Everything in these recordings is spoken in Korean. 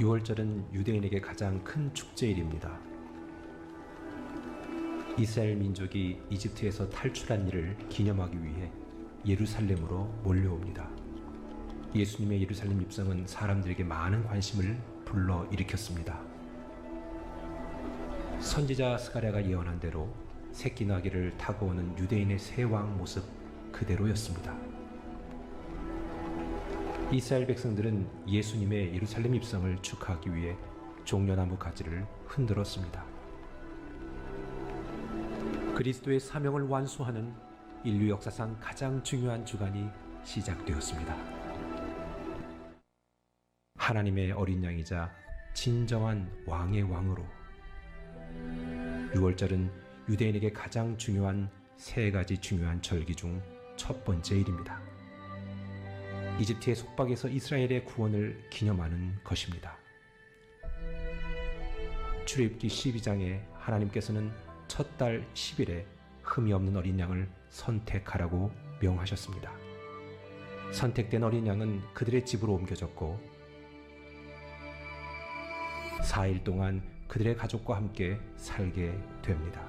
유월절은 유대인에게 가장 큰 축제일입니다. 이스라엘 민족이 이집트에서 탈출한 일을 기념하기 위해 예루살렘으로 몰려옵니다. 예수님의 예루살렘 입성은 사람들에게 많은 관심을 불러일으켰습니다. 선지자 스가랴가 예언한 대로 새끼 나귀를 타고 오는 유대인의 새 왕 모습 그대로였습니다. 이스라엘 백성들은 예수님의 예루살렘 입성을 축하하기 위해 종려나무 가지를 흔들었습니다. 그리스도의 사명을 완수하는 인류 역사상 가장 중요한 주간이 시작되었습니다. 하나님의 어린 양이자 진정한 왕의 왕으로 유월절은 유대인에게 가장 중요한 세 가지 중요한 절기 중 첫 번째 일입니다. 이집트의 속박에서 이스라엘의 구원을 기념하는 것입니다. 출애굽기 12장에 하나님께서는 첫 달 10일에 흠이 없는 어린 양을 선택하라고 명하셨습니다. 선택된 어린 양은 그들의 집으로 옮겨졌고 4일 동안 그들의 가족과 함께 살게 됩니다.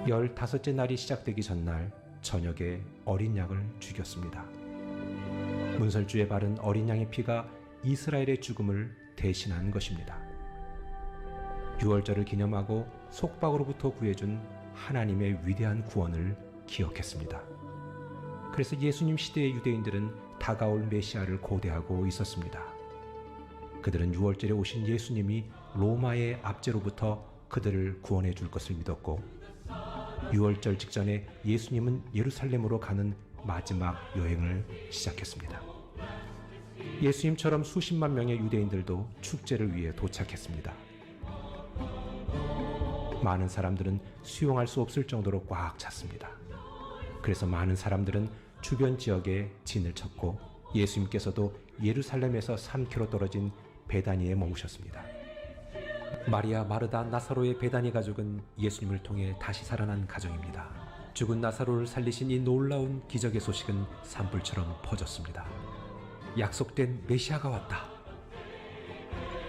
15째 날이 시작되기 전날 저녁에 어린 양을 죽였습니다. 문설주에 바른 어린 양의 피가 이스라엘의 죽음을 대신한 것입니다. 유월절을 기념하고 속박으로부터 구해준 하나님의 위대한 구원을 기억했습니다. 그래서 예수님 시대의 유대인들은 다가올 메시아를 고대하고 있었습니다. 그들은 유월절에 오신 예수님이 로마의 압제로부터 그들을 구원해 줄 것을 믿었고 유월절 직전에 예수님은 예루살렘으로 가는 마지막 여행을 시작했습니다. 예수님처럼 수십만 명의 유대인들도 축제를 위해 도착했습니다. 많은 사람들은 수용할 수 없을 정도로 꽉 찼습니다. 그래서 많은 사람들은 주변 지역에 진을 쳤고 예수님께서도 예루살렘에서 3km 떨어진 베다니에 머무셨습니다. 마리아, 마르다, 나사로의 베다니 가족은 예수님을 통해 다시 살아난 가정입니다. 죽은 나사로를 살리신 이 놀라운 기적의 소식은 산불처럼 퍼졌습니다. 약속된 메시아가 왔다.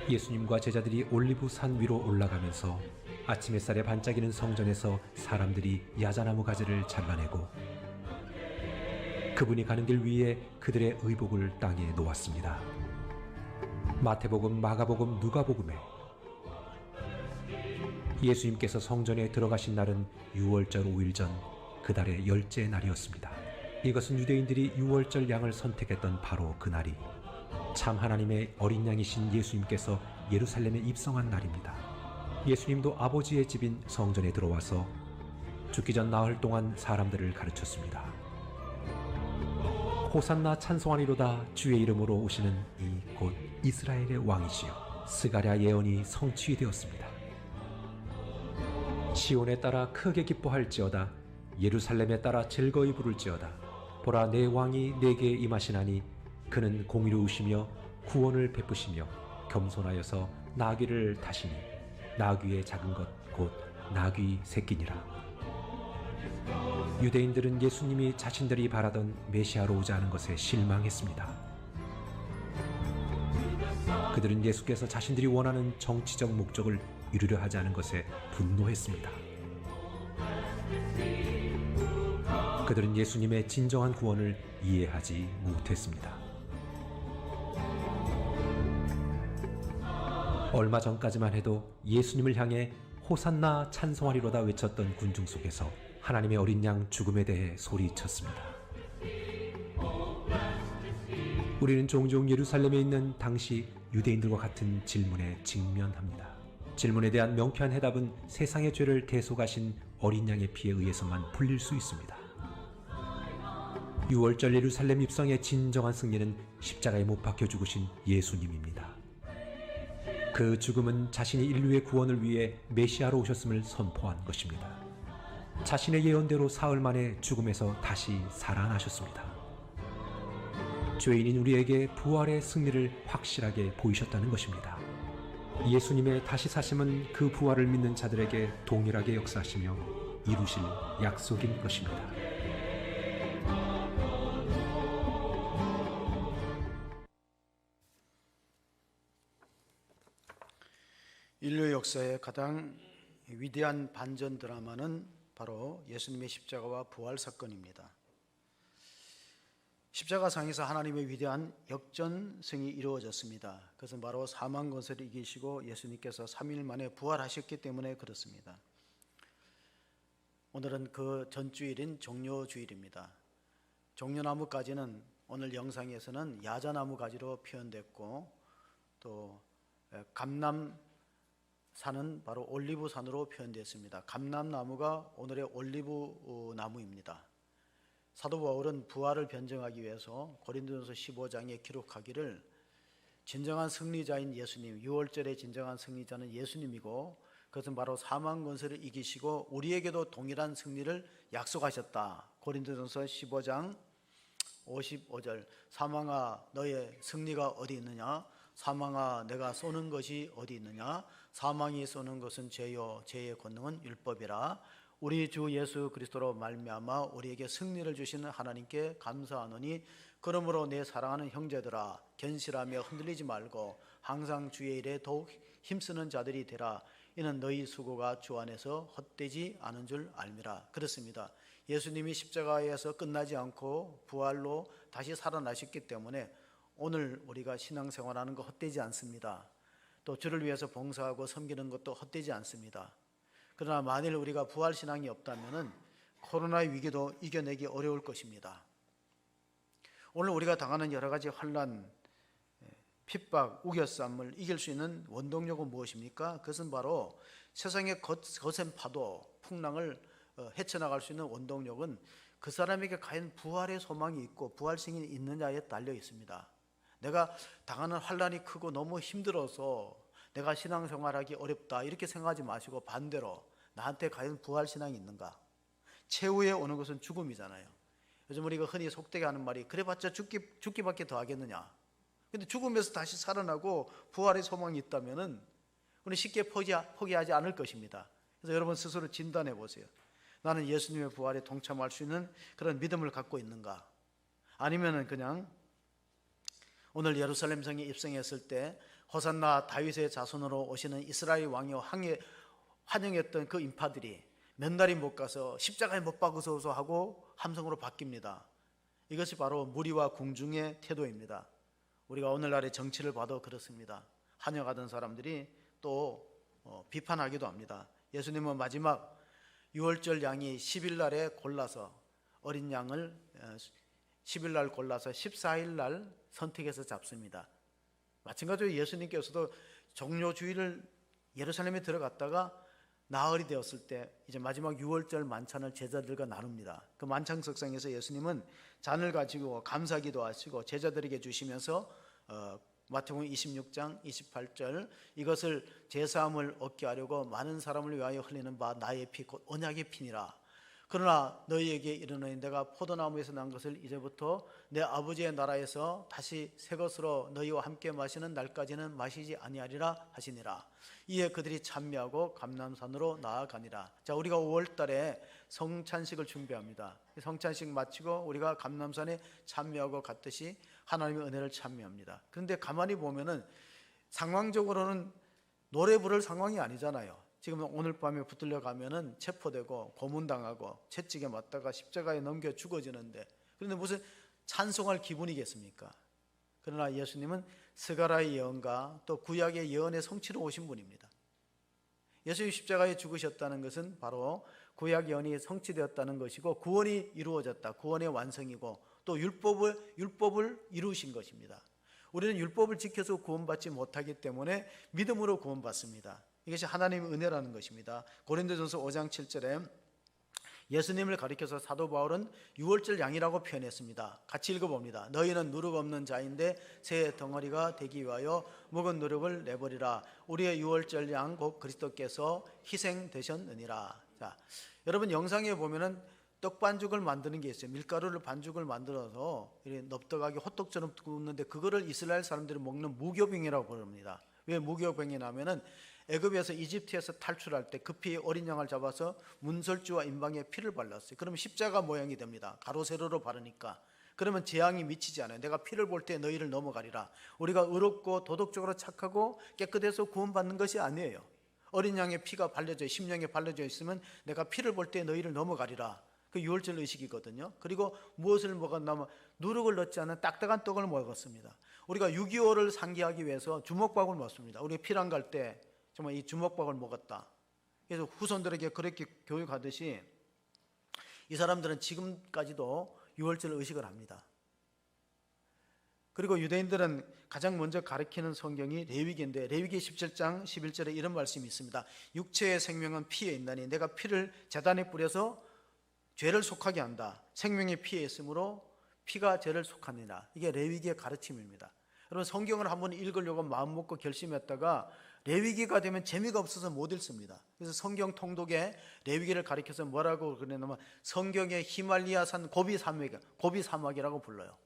예수님과 제자들이 올리브산 위로 올라가면서 아침 햇살에 반짝이는 성전에서 사람들이 야자나무 가지를 잘라내고 그분이 가는 길 위에 그들의 의복을 땅에 놓았습니다. 마태복음, 마가복음, 누가복음에 예수님께서 성전에 들어가신 날은 유월절 5일 전 그 달의 10째 날이었습니다. 이것은 유대인들이 유월절 양을 선택했던 바로 그 날이 참 하나님의 어린 양이신 예수님께서 예루살렘에 입성한 날입니다. 예수님도 아버지의 집인 성전에 들어와서 죽기 전 나흘 동안 사람들을 가르쳤습니다. 호산나 찬송하리로다 주의 이름으로 오시는 이 곧 이스라엘의 왕이시여. 스가랴 예언이 성취되었습니다. 시온에 따라 크게 기뻐할지어다. 예루살렘에 따라 즐거이 부를지어다. 보라, 내 왕이 내게 임하시나니 그는 공의로우시며 구원을 베푸시며 겸손하여서 나귀를 타시니 나귀의 작은 것 곧 나귀 새끼니라. 유대인들은 예수님이 자신들이 바라던 메시아로 오자 하는 것에 실망했습니다. 그들은 예수께서 자신들이 원하는 정치적 목적을 이루려 하지 않은 것에 분노했습니다. 그들은 예수님의 진정한 구원을 이해하지 못했습니다. 얼마 전까지만 해도 예수님을 향해 호산나 찬송하리로다 외쳤던 군중 속에서 하나님의 어린 양 죽음에 대해 소리쳤습니다. 우리는 종종 예루살렘에 있는 당시 유대인들과 같은 질문에 직면합니다. 질문에 대한 명쾌한 해답은 세상의 죄를 대속하신 어린 양의 피에 의해서만 풀릴 수 있습니다. 유월절 예루살렘 입성의 진정한 승리는 십자가에 못 박혀 죽으신 예수님입니다. 그 죽음은 자신이 인류의 구원을 위해 메시아로 오셨음을 선포한 것입니다. 자신의 예언대로 사흘 만에 죽음에서 다시 살아나셨습니다. 죄인인 우리에게 부활의 승리를 확실하게 보이셨다는 것입니다. 예수님의 다시 사심은 그 부활을 믿는 자들에게 동일하게 역사하시며 이루실 약속인 것입니다. 인류 역사의 가장 위대한 반전 드라마는 바로 예수님의 십자가와 부활 사건입니다. 십자가상에서 하나님의 위대한 역전승이 이루어졌습니다. 그것은 바로 사망 권세를 이기시고 예수님께서 3일 만에 부활하셨기 때문에 그렇습니다. 오늘은 그 전주일인 종려주일입니다. 종려나무가지는 오늘 영상에서는 야자나무 가지로 표현됐고, 또 감람산은 바로 올리브산으로 표현되었습니다. 감람나무가 오늘의 올리브 나무입니다. 사도 바울은 부활을 변증하기 위해서 고린도전서 15장에 기록하기를 진정한 승리자인 예수님, 6월절의 진정한 승리자는 예수님이고 그것은 바로 사망 권세를 이기시고 우리에게도 동일한 승리를 약속하셨다. 고린도전서 15장 55절, 사망아 너의 승리가 어디 있느냐? 사망아 내가 쏘는 것이 어디 있느냐? 사망이 쏘는 것은 죄요 죄의 권능은 율법이라. 우리 주 예수 그리스도로 말미암아 우리에게 승리를 주시는 하나님께 감사하노니 그러므로 내 사랑하는 형제들아 견실하며 흔들리지 말고 항상 주의 일에 더욱 힘쓰는 자들이 되라. 이는 너희 수고가 주 안에서 헛되지 않은 줄 알미라. 그렇습니다. 예수님이 십자가에서 끝나지 않고 부활로 다시 살아나셨기 때문에 오늘 우리가 신앙생활하는 거 헛되지 않습니다. 또 주를 위해서 봉사하고 섬기는 것도 헛되지 않습니다. 그러나 만일 우리가 부활신앙이 없다면 코로나의 위기도 이겨내기 어려울 것입니다. 오늘 우리가 당하는 여러 가지 환난, 핍박, 우겨쌈을 이길 수 있는 원동력은 무엇입니까? 그것은 바로 세상의 거센 파도, 풍랑을 헤쳐나갈 수 있는 원동력은 그 사람에게 과연 부활의 소망이 있고 부활성이 있느냐에 달려 있습니다. 내가 당하는 환난이 크고 너무 힘들어서 내가 신앙생활하기 어렵다 이렇게 생각하지 마시고 반대로 나한테 과연 부활신앙이 있는가? 최후에 오는 것은 죽음이잖아요. 요즘 우리가 흔히 속되게 하는 말이 그래봤자 죽기밖에 더 하겠느냐. 근데 죽음에서 다시 살아나고 부활의 소망이 있다면 우리 쉽게 포기하지 않을 것입니다. 그래서 여러분 스스로 진단해 보세요. 나는 예수님의 부활에 동참할 수 있는 그런 믿음을 갖고 있는가? 아니면은 그냥 오늘 예루살렘 성에 입성했을 때 호산나 다윗의 자손으로 오시는 이스라엘 왕이여 환영했던 그 인파들이 몇 날이 못 가서 십자가에 못 박으소서 하고 함성으로 바뀝니다. 이것이 바로 무리와 궁중의 태도입니다. 우리가 오늘날의 정치를 봐도 그렇습니다. 환영하던 사람들이 또 비판하기도 합니다. 예수님은 마지막 6월절 양이 10일 날에 골라서 어린 양을 10일 날 골라서 14일 날 선택해서 잡습니다. 마찬가지로 예수님께서도 종료주일을 예루살렘에 들어갔다가 나흘이 되었을 때 이제 마지막 6월절 만찬을 제자들과 나눕니다. 그 만찬석상에서 예수님은 잔을 가지고 감사기도 하시고 제자들에게 주시면서 마태복음 26장 28절 이것을 제사함을 얻게 하려고 많은 사람을 위하여 흘리는 바 나의 피 곧 언약의 피니라. 그러나 너희에게 이르노니 내가 포도나무에서 난 것을 이제부터 내 아버지의 나라에서 다시 새 것으로 너희와 함께 마시는 날까지는 마시지 아니하리라 하시니라. 이에 그들이 찬미하고 감람산으로 나아가니라. 자, 우리가 5월 달에 성찬식을 준비합니다. 성찬식 마치고 우리가 감람산에 찬미하고 갔듯이 하나님의 은혜를 찬미합니다. 그런데 가만히 보면은 상황적으로는 노래 부를 상황이 아니잖아요. 지금 오늘 밤에 붙들려 가면은 체포되고 고문당하고 채찍에 맞다가 십자가에 넘겨 죽어지는데 그런데 무슨 찬송할 기분이겠습니까? 그러나 예수님은 스가랴의 예언과 또 구약의 예언의 성취로 오신 분입니다. 예수님 십자가에 죽으셨다는 것은 바로 구약 예언이 성취되었다는 것이고 구원이 이루어졌다. 구원의 완성이고 또 율법을 이루신 것입니다. 우리는 율법을 지켜서 구원받지 못하기 때문에 믿음으로 구원받습니다. 이것이 하나님의 은혜라는 것입니다. 고린도전서 5장 7절에 예수님을 가리켜서 사도 바울은 6월절 양이라고 표현했습니다. 같이 읽어봅니다. 너희는 누룩 없는 자인데 새 덩어리가 되기 위하여 묵은 누룩을 내버리라. 우리의 6월절 양 곧 그리스도께서 희생되셨느니라. 자, 여러분 영상에 보면은 떡 반죽을 만드는 게 있어요. 밀가루를 반죽을 만들어서 넙떡하게 호떡처럼 굽는데 그거를 이스라엘 사람들이 먹는 무교병이라고 부릅니다. 왜 무교병이냐면은 애굽에서 이집트에서 탈출할 때 급히 어린 양을 잡아서 문설주와 임방에 피를 발랐어요. 그러면 십자가 모양이 됩니다. 가로 세로로 바르니까. 그러면 재앙이 미치지 않아요. 내가 피를 볼 때 너희를 넘어가리라. 우리가 의롭고 도덕적으로 착하고 깨끗해서 구원받는 것이 아니에요. 어린 양의 피가 발려져 심령에 발려져 있으면 내가 피를 볼 때 너희를 넘어가리라. 그 유월절 의식이거든요. 그리고 무엇을 먹었냐면 누룩을 넣지 않은 딱딱한 떡을 먹었습니다. 우리가 6.25를 상기하기 위해서 주먹밥을 먹습니다. 우리가 피랑 갈 때 정말 이 주먹밥을 먹었다. 그래서 후손들에게 그렇게 교육하듯이 이 사람들은 지금까지도 유월절 의식을 합니다. 그리고 유대인들은 가장 먼저 가르치는 성경이 레위기인데 레위기 17장 11절에 이런 말씀이 있습니다. 육체의 생명은 피에 있나니 내가 피를 제단에 뿌려서 죄를 속하게 한다. 생명의 피에 있으므로 피가 죄를 속하느니라. 이게 레위기의 가르침입니다. 여러분 성경을 한번 읽으려고 마음 먹고 결심했다가 레위기가 되면 재미가 없어서 못 읽습니다. 그래서 성경 통독에 레위기를 가리켜서 뭐라고 그러냐면 성경의 히말리아산 고비 사막이라고 불러요.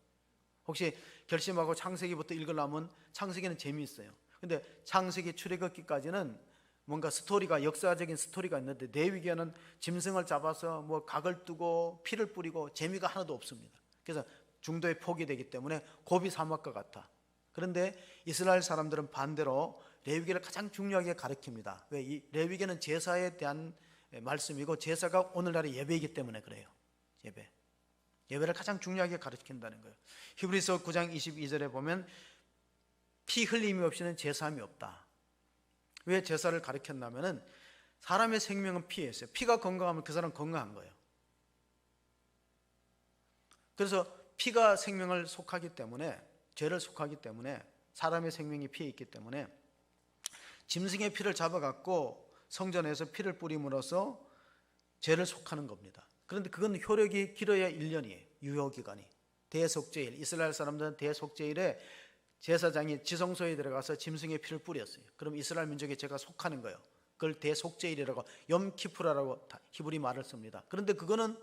혹시 결심하고 창세기부터 읽으려면 창세기는 재미있어요. 근데 창세기 출애굽기까지는 뭔가 스토리가 역사적인 스토리가 있는데 레위기에는 짐승을 잡아서 뭐 각을 뜨고 피를 뿌리고 재미가 하나도 없습니다. 그래서 중도에 포기되기 때문에 고비 사막과 같아. 그런데 이스라엘 사람들은 반대로 레위기를 가장 중요하게 가르칩니다. 왜? 이 레위기는 제사에 대한 말씀이고 제사가 오늘날의 예배이기 때문에 그래요. 예배를 가장 중요하게 가르친다는 거예요. 히브리서 9장 22절에 보면 피 흘림이 없이는 제사함이 없다. 왜 제사를 가르쳤냐면은 사람의 생명은 피에 있어요. 피가 건강하면 그 사람은 건강한 거예요. 그래서 피가 생명을 속하기 때문에 죄를 속하기 때문에 사람의 생명이 피에 있기 때문에 짐승의 피를 잡아갖고 성전에서 피를 뿌림으로써 죄를 속하는 겁니다. 그런데 그건 효력이 길어야 1년이에요. 유효기간이. 대속죄일, 이스라엘 사람들은 대속죄일에 제사장이 지성소에 들어가서 짐승의 피를 뿌렸어요. 그럼 이스라엘 민족의 죄가 속하는 거예요. 그걸 대속죄일이라고 염키푸라라고 히브리 말을 씁니다. 그런데 그거는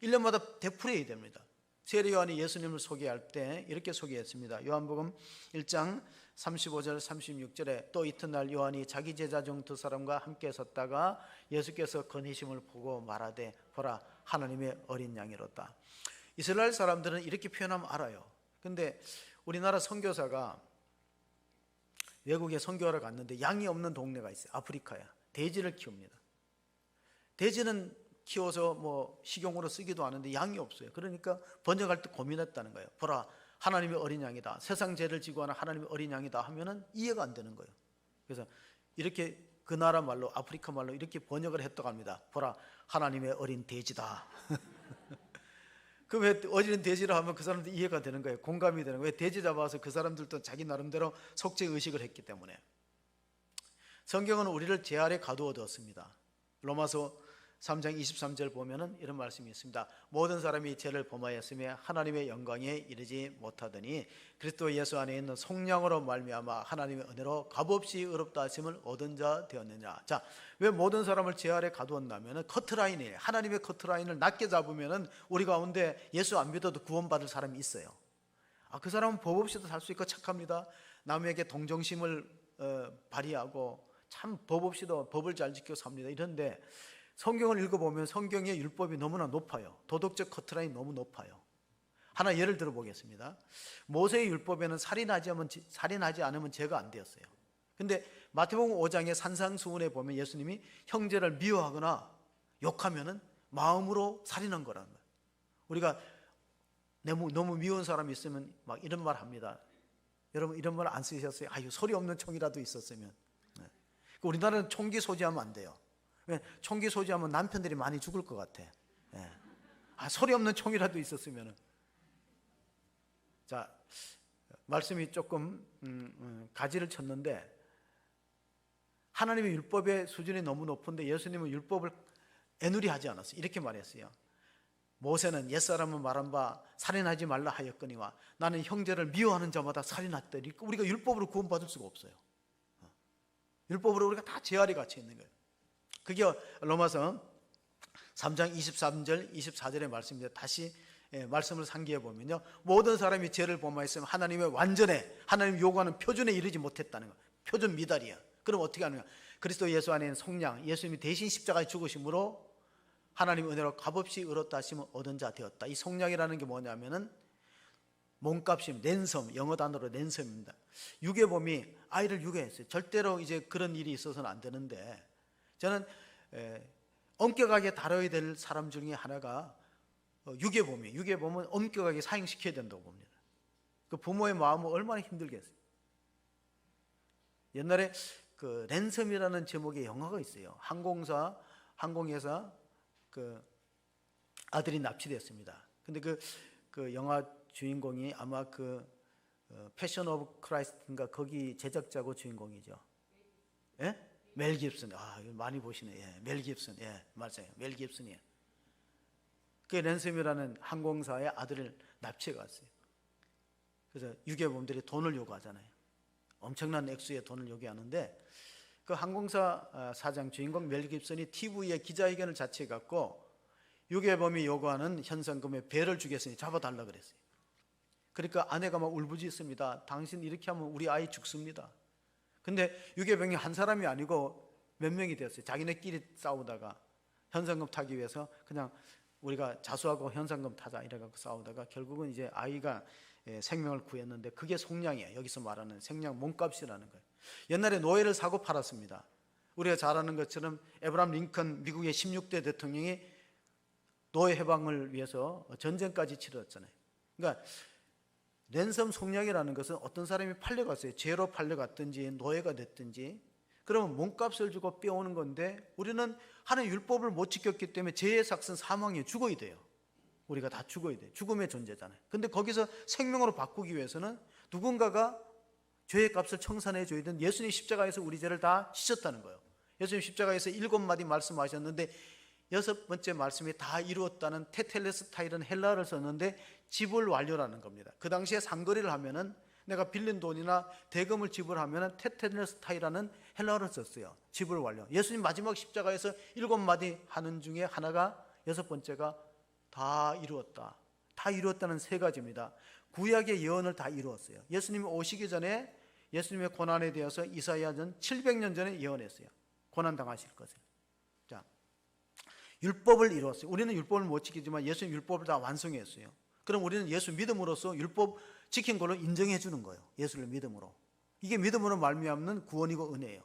1년마다 되풀이해야 됩니다. 세례 요한이 예수님을 소개할 때 이렇게 소개했습니다. 요한복음 1장 35절 36절에 또 이튿날 요한이 자기 제자 중 두 사람과 함께 섰다가 예수께서 건의심을 보고 말하되 보라 하나님의 어린 양이로다. 이스라엘 사람들은 이렇게 표현하면 알아요. 근데 우리나라 선교사가 외국에 선교하러 갔는데 양이 없는 동네가 있어요. 아프리카야. 돼지를 키웁니다. 돼지는 키워서 뭐 식용으로 쓰기도 하는데 양이 없어요. 그러니까 번역할 때 고민했다는 거예요. 보라 하나님의 어린 양이다. 세상 죄를 지고 하는 하나님의 어린 양이다 하면은 이해가 안 되는 거예요. 그래서 이렇게 그 나라 말로 아프리카 말로 이렇게 번역을 했다고 합니다. 보라 하나님의 어린 돼지다. 그 왜 어린 돼지라 하면 그 사람들 이해가 되는 거예요. 공감이 되는 거예요. 왜 돼지 잡아서 그 사람들도 자기 나름대로 속죄 의식을 했기 때문에. 성경은 우리를 죄 아래 가두어 두었습니다. 로마서 3장 23절 보면은 이런 말씀이 있습니다. 모든 사람이 죄를 범하였으며 하나님의 영광에 이르지 못하더니 그리스도 예수 안에 있는 속량으로 말미암아 하나님의 은혜로 값없이 의롭다 하심을 얻은 자 되었느냐. 자, 왜 모든 사람을 죄 아래 가두었냐면은 커트라인이에요. 하나님의 커트라인을 낮게 잡으면은 우리 가운데 예수 안 믿어도 구원받을 사람이 있어요. 그 사람은 법 없이도 살 수 있고 착합니다. 남에게 동정심을 발휘하고 참 법 없이도 법을 잘 지키고 삽니다. 이런데 성경을 읽어보면 성경의 율법이 너무나 높아요. 도덕적 커트라인이 너무 높아요. 하나 예를 들어 보겠습니다. 모세의 율법에는 살인하지 않으면 죄가 안 되었어요. 근데 마태복음 5장의 산상수훈에 보면 예수님이 형제를 미워하거나 욕하면은 마음으로 살인한 거라는 거예요. 우리가 너무 미운 사람이 있으면 막 이런 말 합니다. 여러분 이런 말 안 쓰셨어요? 아유 소리 없는 총이라도 있었으면. 우리나라는 총기 소지하면 안 돼요. 총기 소지하면 남편들이 많이 죽을 것 같아. 소리 없는 총이라도 있었으면. 자, 말씀이 조금 가지를 쳤는데 하나님의 율법의 수준이 너무 높은데 예수님은 율법을 애누리 하지 않았어요. 이렇게 말했어요. 모세는 옛사람은 말한 바 살인하지 말라 하였거니와 나는 형제를 미워하는 자마다 살인하더니 우리가 율법으로 구원받을 수가 없어요. 율법으로 우리가 다 죄아래 갇혀 있는 거예요. 그게 로마서 3장 23절 24절의 말씀입니다. 다시 말씀을 상기해 보면요, 모든 사람이 죄를 범하였으면 하나님의 완전에 하나님 요구하는 표준에 이르지 못했다는 거예요. 표준 미달이야. 그럼 어떻게 하느냐? 그리스도 예수 안에 있는 속량, 예수님이 대신 십자가에 죽으심으로 하나님의 은혜로 값없이 의롭다 하심을 얻은 자 되었다. 이 속량이라는 게 뭐냐면은 몸값입니다. 랜섬, 영어 단어로 랜섬입니다. 유괴범이 아이를 유괴했어요. 절대로 이제 그런 일이 있어서는 안 되는데, 저는 엄격하게 다뤄야 될 사람 중에 하나가 유괴범이에요. 유괴범은 엄격하게 사형시켜야 된다고 봅니다. 그 부모의 마음은 얼마나 힘들겠어요. 옛날에 그 랜섬이라는 제목의 영화가 있어요. 항공회사 그 아들이 납치됐습니다. 근데 그 영화 주인공이 아마 패션 오브 크라이스트인가 거기 제작자고 주인공이죠. 예? 멜 깁슨. 아, 이거 많이 보시네. 예, 멜 깁슨. 예, 맞아요. 멜 깁슨이에요. 그 랜섬이라는 항공사의 아들을 납치해 갔어요. 그래서 유괴범들이 돈을 요구하잖아요. 엄청난 액수의 돈을 요구하는데, 그 항공사 사장 주인공 멜 깁슨이 TV에 기자회견을 자체해 갖고 유괴범이 요구하는 현상금의 배를 주겠으니 잡아달라 그랬어요. 그러니까 아내가 막 울부짖습니다. 당신 이렇게 하면 우리 아이 죽습니다. 근데 유괴범이 한 사람이 아니고 몇 명이 되었어요. 자기네끼리 싸우다가 현상금 타기 위해서 그냥 우리가 자수하고 현상금 타자 이래갖고 싸우다가 결국은 이제 아이가 생명을 구했는데, 그게 속량이에요. 여기서 말하는 생량 몸값이라는 거예요. 옛날에 노예를 사고 팔았습니다. 우리가 잘 아는 것처럼 에브라함 링컨 미국의 16대 대통령이 노예 해방을 위해서 전쟁까지 치렀잖아요. 그러니까 랜섬 속량이라는 것은 어떤 사람이 팔려갔어요. 죄로 팔려갔든지 노예가 됐든지, 그러면 몸값을 주고 빼오는 건데, 우리는 하나님의 율법을 못 지켰기 때문에 죄의 삭은 사망에 죽어야 돼요. 우리가 다 죽어야 돼요. 죽음의 존재잖아요. 근데 거기서 생명으로 바꾸기 위해서는 누군가가 죄의 값을 청산해 줘야 되는, 예수님 십자가에서 우리 죄를 다 씻었다는 거예요. 예수님 십자가에서 7마디 말씀하셨는데 6번째 말씀이 다 이루었다는 테텔레스타이라는 헬라어를 썼는데 지불 완료라는 겁니다. 그 당시에 상거래를 하면은 내가 빌린 돈이나 대금을 지불하면은 테텔레스타이라는 헬라어를 썼어요. 지불 완료. 예수님 마지막 십자가에서 7마디 하는 중에 하나가 6번째가 다 이루었다. 다 이루었다는 3가지입니다. 구약의 예언을 다 이루었어요. 예수님이 오시기 전에 예수님의 고난에 대해서 이사야는 700년 전에 예언했어요. 고난 당하실 것을. 자, 율법을 이루었어요. 우리는 율법을 못 지키지만 예수님 율법을 다 완성했어요. 그럼 우리는 예수 믿음으로써 율법 지킨 걸로 인정해 주는 거예요. 예수를 믿음으로. 이게 믿음으로 말미암는 구원이고 은혜예요.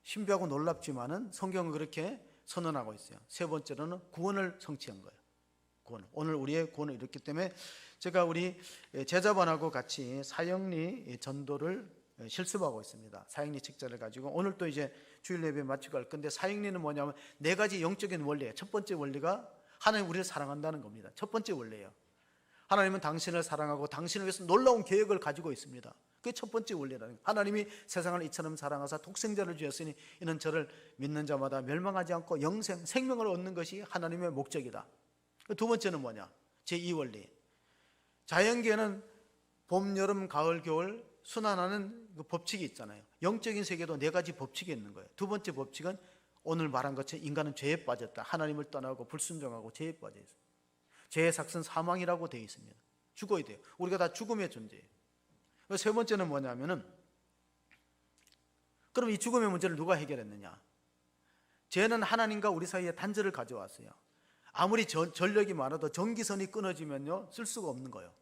신비하고 놀랍지만은 성경은 그렇게 선언하고 있어요. 3번째로는 구원을 성취한 거예요. 구원. 오늘 우리의 구원을 이뤘기 때문에 제가 우리 제자반하고 같이 사형리 전도를 실습하고 있습니다. 사형리 책자를 가지고 오늘 또 이제 주일 예배 마치고 갈 건데, 사형리는 뭐냐면 4가지 영적인 원리예요. 첫 번째 원리가 하나님 우리를 사랑한다는 겁니다. 첫 번째 원리예요. 하나님은 당신을 사랑하고 당신을 위해서 놀라운 계획을 가지고 있습니다. 그게 첫 번째 원리라는 거예요. 하나님이 세상을 이처럼 사랑하사 독생자를 주었으니 이는 저를 믿는 자마다 멸망하지 않고 영생, 생명을 얻는 것이 하나님의 목적이다. 두 번째는 뭐냐? 제2원리. 자연계에는 봄, 여름, 가을, 겨울 순환하는 그 법칙이 있잖아요. 영적인 세계도 4가지 법칙이 있는 거예요. 두 번째 법칙은 오늘 말한 것처럼 인간은 죄에 빠졌다. 하나님을 떠나고 불순종하고 죄에 빠져 있어요. 죄의 삭은 사망이라고 되어 있습니다. 죽어야 돼요. 우리가 다 죽음의 존재예요. 3번째는 뭐냐면은, 그럼 이 죽음의 문제를 누가 해결했느냐? 죄는 하나님과 우리 사이에 단절을 가져왔어요. 아무리 전력이 많아도 전기선이 끊어지면요 쓸 수가 없는 거예요.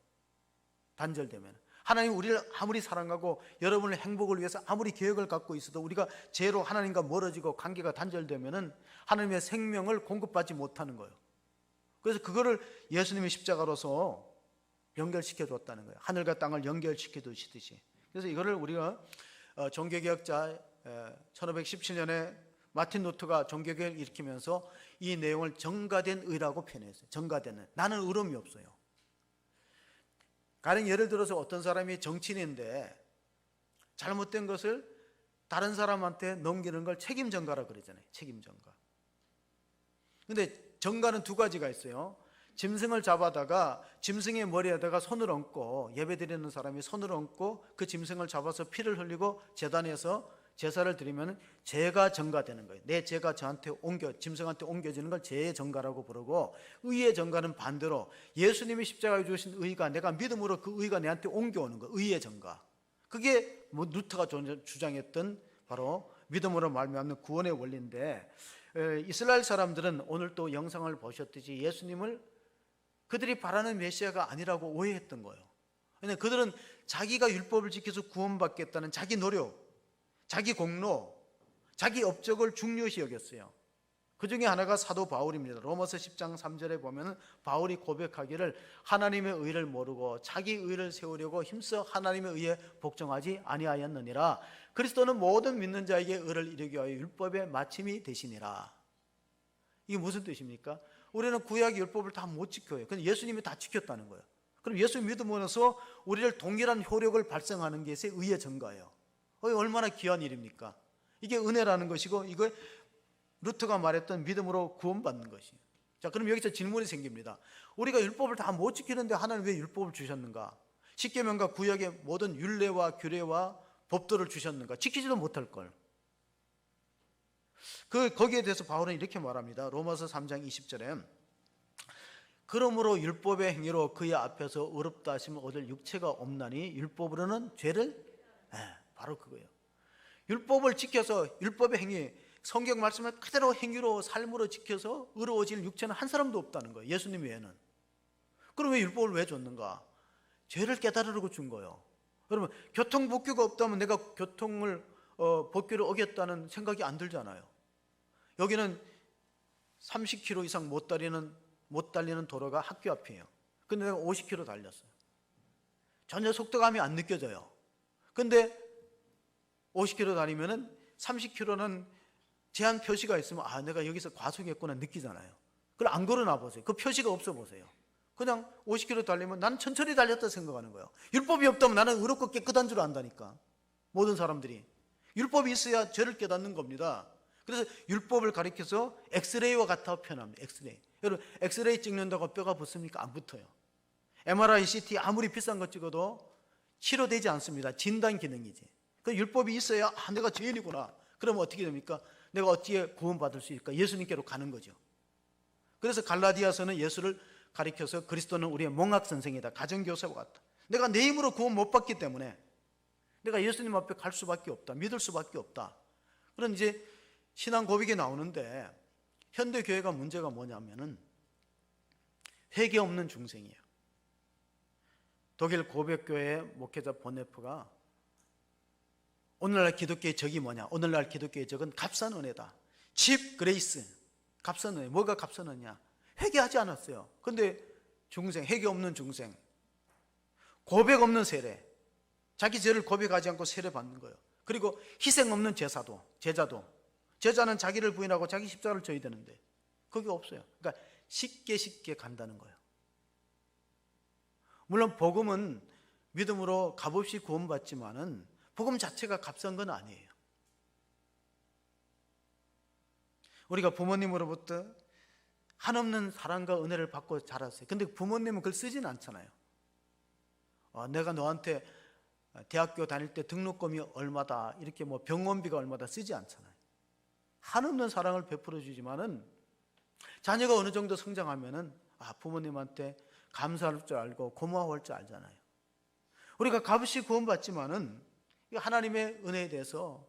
단절되면. 하나님 우리를 아무리 사랑하고 여러분의 행복을 위해서 아무리 계획을 갖고 있어도 우리가 죄로 하나님과 멀어지고 관계가 단절되면은 하나님의 생명을 공급받지 못하는 거예요. 그래서 그거를 예수님의 십자가로서 연결시켜 줬다는 거예요. 하늘과 땅을 연결시켜 두시듯이. 그래서 이거를 우리가 종교개혁자 1517년에 마틴 루터가 종교개혁을 일으키면서 이 내용을 정가된 의라고 표현했어요. 정가되는. 나는 의로움이 없어요. 가령 예를 들어서 어떤 사람이 정치인인데 잘못된 것을 다른 사람한테 넘기는 걸 책임전가라고 그러잖아요. 책임전가. 근데 전가는 2가지가 있어요. 짐승을 잡아다가 짐승의 머리에다가 손을 얹고, 예배드리는 사람이 손을 얹고 그 짐승을 잡아서 피를 흘리고 제단에서 제사를 드리면 죄가 전가되는 거예요. 내 죄가 짐승한테 옮겨지는 걸 죄의 전가라고 부르고, 의의 전가는 반대로 예수님이 십자가에 주신 의가 내가 믿음으로 그 의가 내한테 옮겨오는 거예요. 의의 전가. 그게 루터가 주장했던 바로 믿음으로 말미암는 구원의 원리인데, 이스라엘 사람들은 오늘 또 영상을 보셨듯이 예수님을 그들이 바라는 메시아가 아니라고 오해했던 거예요. 그냥 그들은 자기가 율법을 지켜서 구원받겠다는 자기 노력, 자기 공로, 자기 업적을 중요시 여겼어요. 그 중에 하나가 사도 바울입니다. 로마서 10장 3절에 보면 바울이 고백하기를 하나님의 의를 모르고 자기 의를 세우려고 힘써 하나님의 의에 복종하지 아니하였느니라. 그리스도는 모든 믿는 자에게 의를 이루기 위하여 율법의 마침이 되시니라. 이게 무슨 뜻입니까? 우리는 구약 율법을 다 못 지켜요. 근데 예수님이 다 지켰다는 거예요. 그럼 예수 믿음으로써 우리를 동일한 효력을 발생하는 것이 의의 증거예요. 얼마나 귀한 일입니까? 이게 은혜라는 것이고, 이거 루터가 말했던 믿음으로 구원받는 것이에요. 자, 그럼 여기서 질문이 생깁니다. 우리가 율법을 다 못 지키는데 하나님 왜 율법을 주셨는가? 십계명과 구약의 모든 율례와 규례와 법도를 주셨는가? 지키지도 못할 걸. 거기에 대해서 바울은 이렇게 말합니다. 로마서 3장 20절에 그러므로 율법의 행위로 그의 앞에서 의롭다 하심을 얻을 육체가 없나니 율법으로는 죄를 바로 그거예요. 율법을 지켜서 율법의 행위, 성경 말씀을 그대로 행위로 삶으로 지켜서 의로워질 육체는 한 사람도 없다는 거예요. 예수님 외에는. 그럼 왜 율법을 왜 줬는가? 죄를 깨달으려고 준 거예요. 여러분, 교통법규가 없다면 내가 법규를 어겼다는 생각이 안 들잖아요. 여기는 30km 이상 못 달리는 도로가 학교 앞이에요. 근데 내가 50km 달렸어요. 전혀 속도감이 안 느껴져요. 근데 50km 다니면은 30km는 제한 표시가 있으면 내가 여기서 과속했구나 느끼잖아요. 그걸 안 걸어놔 보세요. 그 표시가 없어 보세요. 그냥 50km 달리면 나는 천천히 달렸다 생각하는 거예요. 율법이 없다면 나는 의롭고 깨끗한 줄 안다니까. 모든 사람들이. 율법이 있어야 죄를 깨닫는 겁니다. 그래서 율법을 가리켜서 엑스레이와 같아 표현합니다. 엑스레이. 여러분, 엑스레이 찍는다고 뼈가 붙습니까? 안 붙어요. MRI, CT 아무리 비싼 거 찍어도 치료되지 않습니다. 진단 기능이지. 그 율법이 있어야 내가 죄인이구나. 그러면 어떻게 됩니까? 내가 어떻게 구원받을 수 있을까? 예수님께로 가는 거죠. 그래서 갈라디아서는 예수를 가리켜서 그리스도는 우리의 몽학 선생이다. 가정교사와 같다. 내가 내 힘으로 구원 못 받기 때문에 내가 예수님 앞에 갈 수밖에 없다. 믿을 수밖에 없다. 그런 이제 신앙 고백이 나오는데 현대 교회가 문제가 뭐냐면은 회개 없는 중생이에요. 독일 고백교회 목회자 보네프가 오늘날 기독교의 적이 뭐냐? 오늘날 기독교의 적은 값싼 은혜다. 칩 그레이스. 값싼 은혜. 뭐가 값싼 은혜냐? 회개하지 않았어요. 근데 중생, 회개 없는 중생. 고백 없는 세례. 자기 죄를 고백하지 않고 세례 받는 거예요. 그리고 희생 없는 제자도. 제자는 자기를 부인하고 자기 십자가를 져야 되는데 그게 없어요. 그러니까 쉽게 간다는 거예요. 물론 복음은 믿음으로 값없이 구원받지만은 복음 자체가 값싼 건 아니에요. 우리가 부모님으로부터 한없는 사랑과 은혜를 받고 자랐어요. 근데 부모님은 그걸 쓰진 않잖아요. 내가 너한테 대학교 다닐 때 등록금이 얼마다, 이렇게 뭐 병원비가 얼마다 쓰지 않잖아요. 한없는 사랑을 베풀어 주지만은 자녀가 어느 정도 성장하면은 부모님한테 감사할 줄 알고 고마워할 줄 알잖아요. 우리가 값없이 구원받지만은 하나님의 은혜에 대해서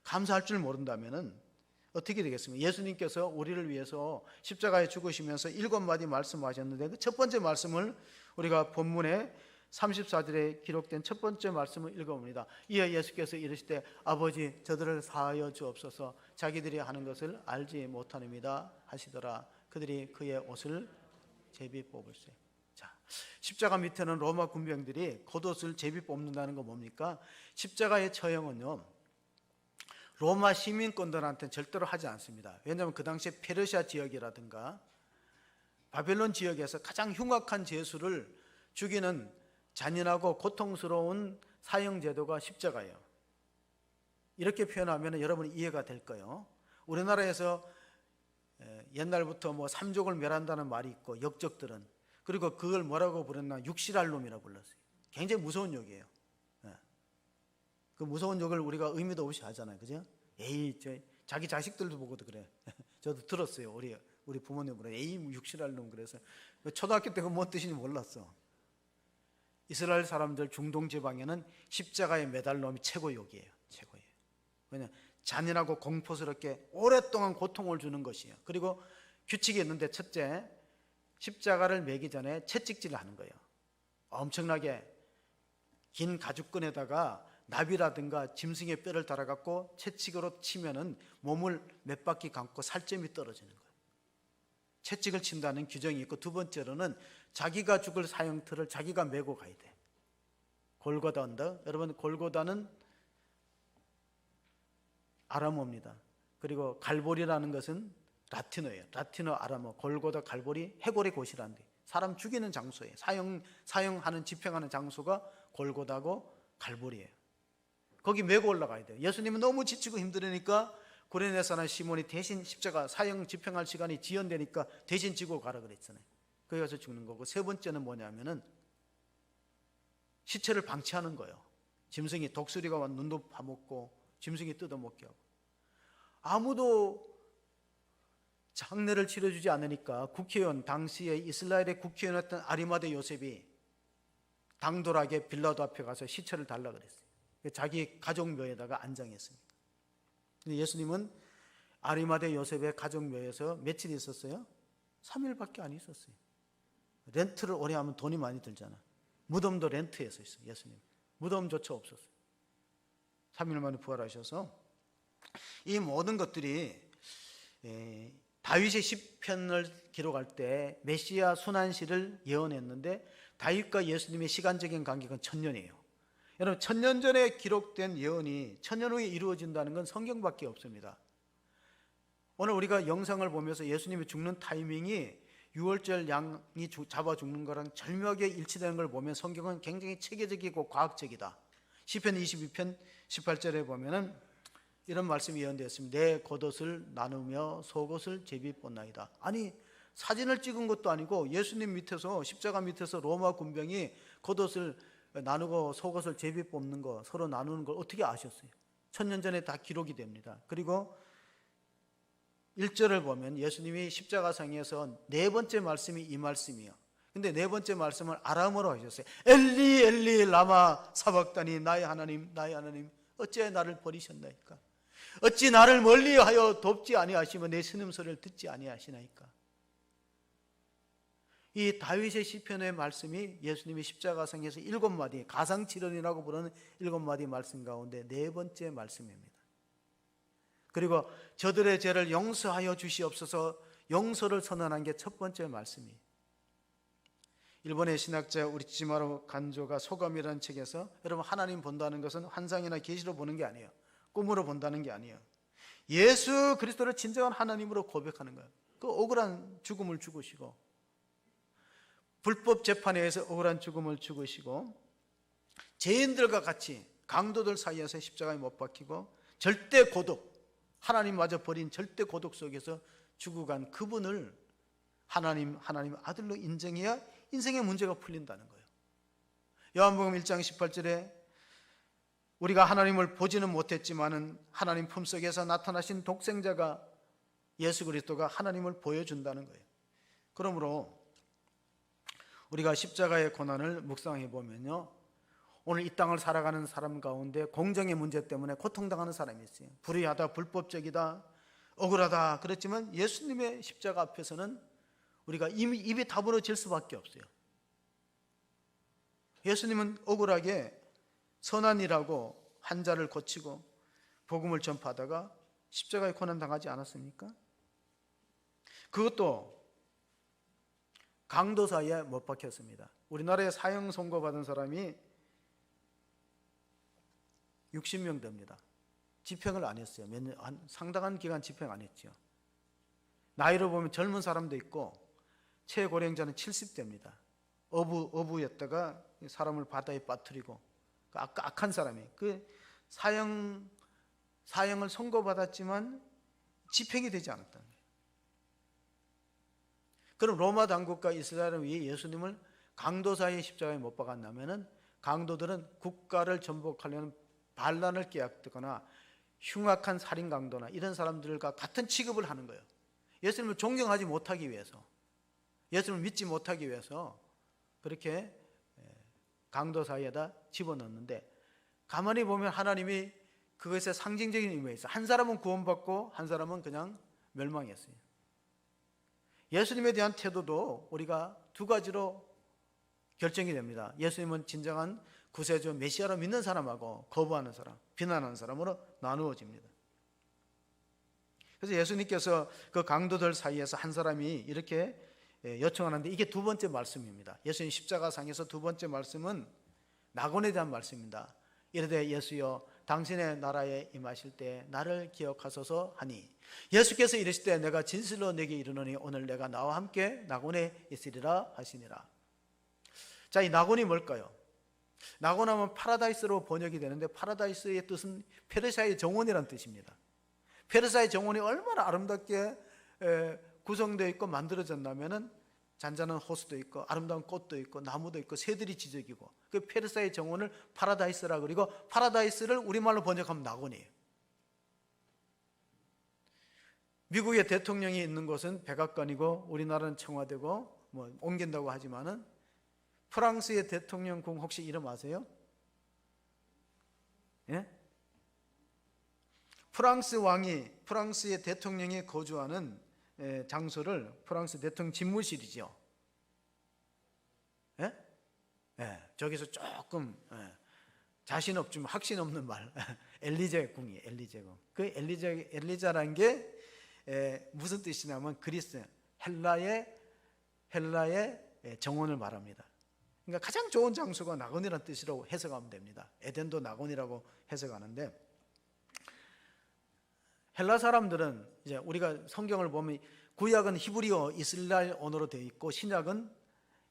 감사할 줄 모른다면은 어떻게 되겠습니까? 예수님께서 우리를 위해서 십자가에 죽으시면서 7마디 말씀하셨는데 그 첫 번째 말씀을 우리가 본문에 34절에 기록된 첫 번째 말씀을 읽어봅니다. 이에 예수께서 이르시되 아버지 저들을 사하여 주옵소서 자기들이 하는 것을 알지 못하느니라 하시더라. 그들이 그의 옷을 제비 뽑을세. 자, 십자가 밑에는 로마 군병들이 겉옷을 제비 뽑는다는 거 뭡니까? 십자가의 처형은요 로마 시민권들한테는 절대로 하지 않습니다. 왜냐하면 그 당시에 페르시아 지역이라든가 바벨론 지역에서 가장 흉악한 죄수를 죽이는 잔인하고 고통스러운 사형 제도가 십자가예요. 이렇게 표현하면 여러분이 이해가 될 거예요. 우리나라에서 옛날부터 뭐 삼족을 멸한다는 말이 있고 역적들은, 그리고 그걸 뭐라고 부르나 육실할 놈이라고 불렀어요. 굉장히 무서운 욕이에요. 그 무서운 욕을 우리가 의미도 없이 하잖아요. 그죠? 에이, 자기 자식들도 보고도 그래. 저도 들었어요. 우리 부모님으로 에이 육실할 놈. 그래서 초등학교 때 그 뭔 뜻인지 몰랐어. 이스라엘 사람들 중동 지방에는 십자가에 매달 놈이 최고 욕이에요. 최고예요. 왜냐하면 잔인하고 공포스럽게 오랫동안 고통을 주는 것이에요. 그리고 규칙이 있는데 첫째, 십자가를 매기 전에 채찍질을 하는 거예요. 엄청나게 긴 가죽끈에다가 나비라든가 짐승의 뼈를 달아갖고 채찍으로 치면은 몸을 몇 바퀴 감고 살점이 떨어지는 거예요. 채찍을 친다는 규정이 있고, 두 번째로는 자기가 죽을 사형틀을 자기가 메고 가야 돼. 골고다 언덕. 여러분, 골고다는 아람어입니다. 그리고 갈보리라는 것은 라틴어예요. 라틴어 아람어. 골고다 갈보리, 해골의 곳이라는 데. 사람 죽이는 장소예요. 사형하는, 집행하는 장소가 골고다고 갈보리예요. 거기 메고 올라가야 돼요. 예수님은 너무 지치고 힘들으니까 구레네 사람 시몬이 대신 십자가 사형 집행할 시간이 지연되니까 대신 지고 가라 그랬잖아요. 거기 가서 죽는 거고, 세 번째는 뭐냐면은 시체를 방치하는 거예요. 짐승이, 독수리가 와 눈도 파먹고 짐승이 뜯어먹게 하고. 아무도 장례를 치러주지 않으니까 국회의원, 당시에 이스라엘의 국회의원이었던 아리마대 요셉이 당돌하게 빌라도 앞에 가서 시체를 달라 그랬어요. 자기 가족묘에다가 안장했습니다. 근데 예수님은 아리마대 요셉의 가족묘에서 며칠 있었어요? 3일밖에 안 있었어요. 렌트를 오래 하면 돈이 많이 들잖아. 무덤도 렌트해서 있어요. 예수님 무덤조차 없었어요. 3일 만에 부활하셔서 이 모든 것들이 다윗의 시편을 기록할 때 메시아 순환시를 예언했는데, 다윗과 예수님의 시간적인 간격은 1000년이에요. 여러분, 1000년 전에 기록된 예언이 1000년 후에 이루어진다는 건 성경밖에 없습니다. 오늘 우리가 영상을 보면서 예수님이 죽는 타이밍이 6월절 양이 잡아 죽는 거랑 절묘하게 일치되는 걸 보면 성경은 굉장히 체계적이고 과학적이다. 시편 22편 18절에 보면은 이런 말씀이 예언되어 있습니다. 내 겉옷을 나누며 속옷을 제비뽑나이다. 아니, 사진을 찍은 것도 아니고 예수님 밑에서, 십자가 밑에서 로마 군병이 겉옷을 나누고 속옷을 제비뽑는 거, 서로 나누는 걸 어떻게 아셨어요? 1000년 전에 다 기록이 됩니다. 그리고 1절을 보면 예수님이 십자가상에서 네 번째 말씀이 이 말씀이에요. 근데 네 번째 말씀을 아람어로 하셨어요. 엘리 엘리 라마 사박다니, 나의 하나님 나의 하나님 어찌 나를 버리셨나이까? 어찌 나를 멀리하여 돕지 아니하시며 내 신음소리를 듣지 아니하시나이까? 이 다윗의 시편의 말씀이 예수님이 십자가상에서 7마디, 가상칠언이라고 부르는 7마디 말씀 가운데 네 번째 말씀입니다. 그리고 저들의 죄를 용서하여 주시옵소서, 용서를 선언한 게 첫 번째 말씀이에요. 일본의 신학자 우리치마루 간조가 소감이라는 책에서, 여러분, 하나님 본다는 것은 환상이나 계시로 보는 게 아니에요. 꿈으로 본다는 게 아니에요. 예수 그리스도를 진정한 하나님으로 고백하는 거예요. 그 억울한 죽음을 죽으시고, 불법 재판에 의해서 억울한 죽음을 죽으시고, 죄인들과 같이 강도들 사이에서 십자가에 못 박히고, 절대 고독, 하나님마저 버린 절대 고독 속에서 죽어간 그분을 하나님 아들로 인정해야 인생의 문제가 풀린다는 거예요. 요한복음 1장 18절에 우리가 하나님을 보지는 못했지만은 하나님 품속에서 나타나신 독생자가, 예수 그리스도가 하나님을 보여준다는 거예요. 그러므로 우리가 십자가의 고난을 묵상해 보면요, 오늘 이 땅을 살아가는 사람 가운데 공정의 문제 때문에 고통당하는 사람이 있어요. 불의하다, 불법적이다, 억울하다 그랬지만 예수님의 십자가 앞에서는 우리가 이미 입이 다물어질 수밖에 없어요. 예수님은 억울하게 선한 일하고 환자를 고치고 복음을 전파하다가 십자가에 고난 당하지 않았습니까? 그것도 강도 사이에 못 박혔습니다. 우리나라에 사형 선고받은 사람이 60명 됩니다. 집행을 안 했어요. 상당한 기간 집행 안 했죠. 나이로 보면 젊은 사람도 있고 최고령자는 70대입니다. 어부였다가 사람을 바다에 빠뜨리고, 악한 사람이 사형을 선고받았지만 집행이 되지 않았다는 거예요. 그럼 로마 당국과 이스라엘은 왜 예수님을 강도 사이의 십자가에 못 박았냐면은, 강도들은 국가를 전복하려는 반란을 깨닫거나 흉악한 살인 강도나 이런 사람들과 같은 취급을 하는 거예요. 예수님을 존경하지 못하기 위해서, 예수님을 믿지 못하기 위해서 그렇게 강도 사이에다 집어넣는데, 가만히 보면 하나님이 그것에 상징적인 의미가 있어요. 한 사람은 구원받고 한 사람은 그냥 멸망했어요. 예수님에 대한 태도도 우리가 두 가지로 결정이 됩니다. 예수님은 진정한 구세주 메시아로 믿는 사람하고 거부하는 사람, 비난하는 사람으로 나누어집니다. 그래서 예수님께서 그 강도들 사이에서 한 사람이 이렇게 요청하는데, 이게 두 번째 말씀입니다. 예수님 십자가상에서 두 번째 말씀은 낙원에 대한 말씀입니다. 이르되 예수여 당신의 나라에 임하실 때 나를 기억하소서 하니, 예수께서 이르실 때 내가 진실로 내게 이르노니 오늘 내가 나와 함께 낙원에 있으리라 하시니라. 자, 이 낙원이 뭘까요? 낙원하면 파라다이스로 번역이 되는데, 파라다이스의 뜻은 페르시아의 정원이라는 뜻입니다. 페르시아의 정원이 얼마나 아름답게 구성되어 있고 만들어졌냐면은 잔잔한 호수도 있고 아름다운 꽃도 있고 나무도 있고 새들이 지저귀고, 그 페르시아의 정원을 파라다이스라 그리고, 파라다이스를 우리말로 번역하면 낙원이에요. 미국의 대통령이 있는 곳은 백악관이고 우리나라는 청와대고 뭐 옮긴다고 하지만은, 프랑스의 대통령궁 혹시 이름 아세요? 예? 프랑스 왕이, 프랑스의 대통령이 거주하는 장소를 프랑스 대통령 집무실이죠. 예? 예, 저기서 조금 자신 없지만 확신 없는 말, 엘리제 궁이에요. 엘리제 궁. 그 엘리자라는 게 무슨 뜻이냐면 그리스, 헬라의 정원을 말합니다. 그러니까 가장 좋은 장소가 낙원이라는 뜻이라고 해석하면 됩니다. 에덴도 낙원이라고 해석하는데, 헬라 사람들은, 이제 우리가 성경을 보면 구약은 히브리어 이스라엘 언어로 되어 있고 신약은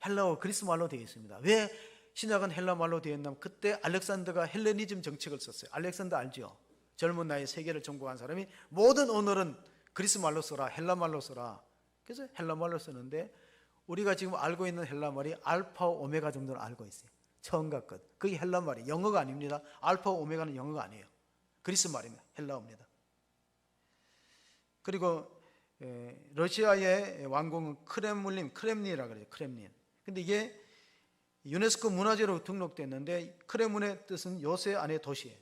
헬라어 그리스 말로 되어 있습니다. 왜 신약은 헬라 말로 되어 있냐면, 그때 알렉산더가 헬레니즘 정책을 썼어요. 알렉산더 알죠? 젊은 나이에 세계를 정복한 사람이 모든 언어는 그리스 말로 써라, 헬라 말로 써라. 그래서 헬라 말로 쓰는데, 우리가 지금 알고 있는 헬라 말이 알파 오메가 정도는 알고 있어요. 처음과 끝. 그게 헬라 말이 영어가 아닙니다. 알파 오메가는 영어가 아니에요. 그리스 말입니다. 헬라어입니다. 그리고 러시아의 왕궁은 크렘린이라고 그래요. 크렘린. 근데 이게 유네스코 문화재로 등록됐는데, 크렘린의 뜻은 요새 안의 도시예요.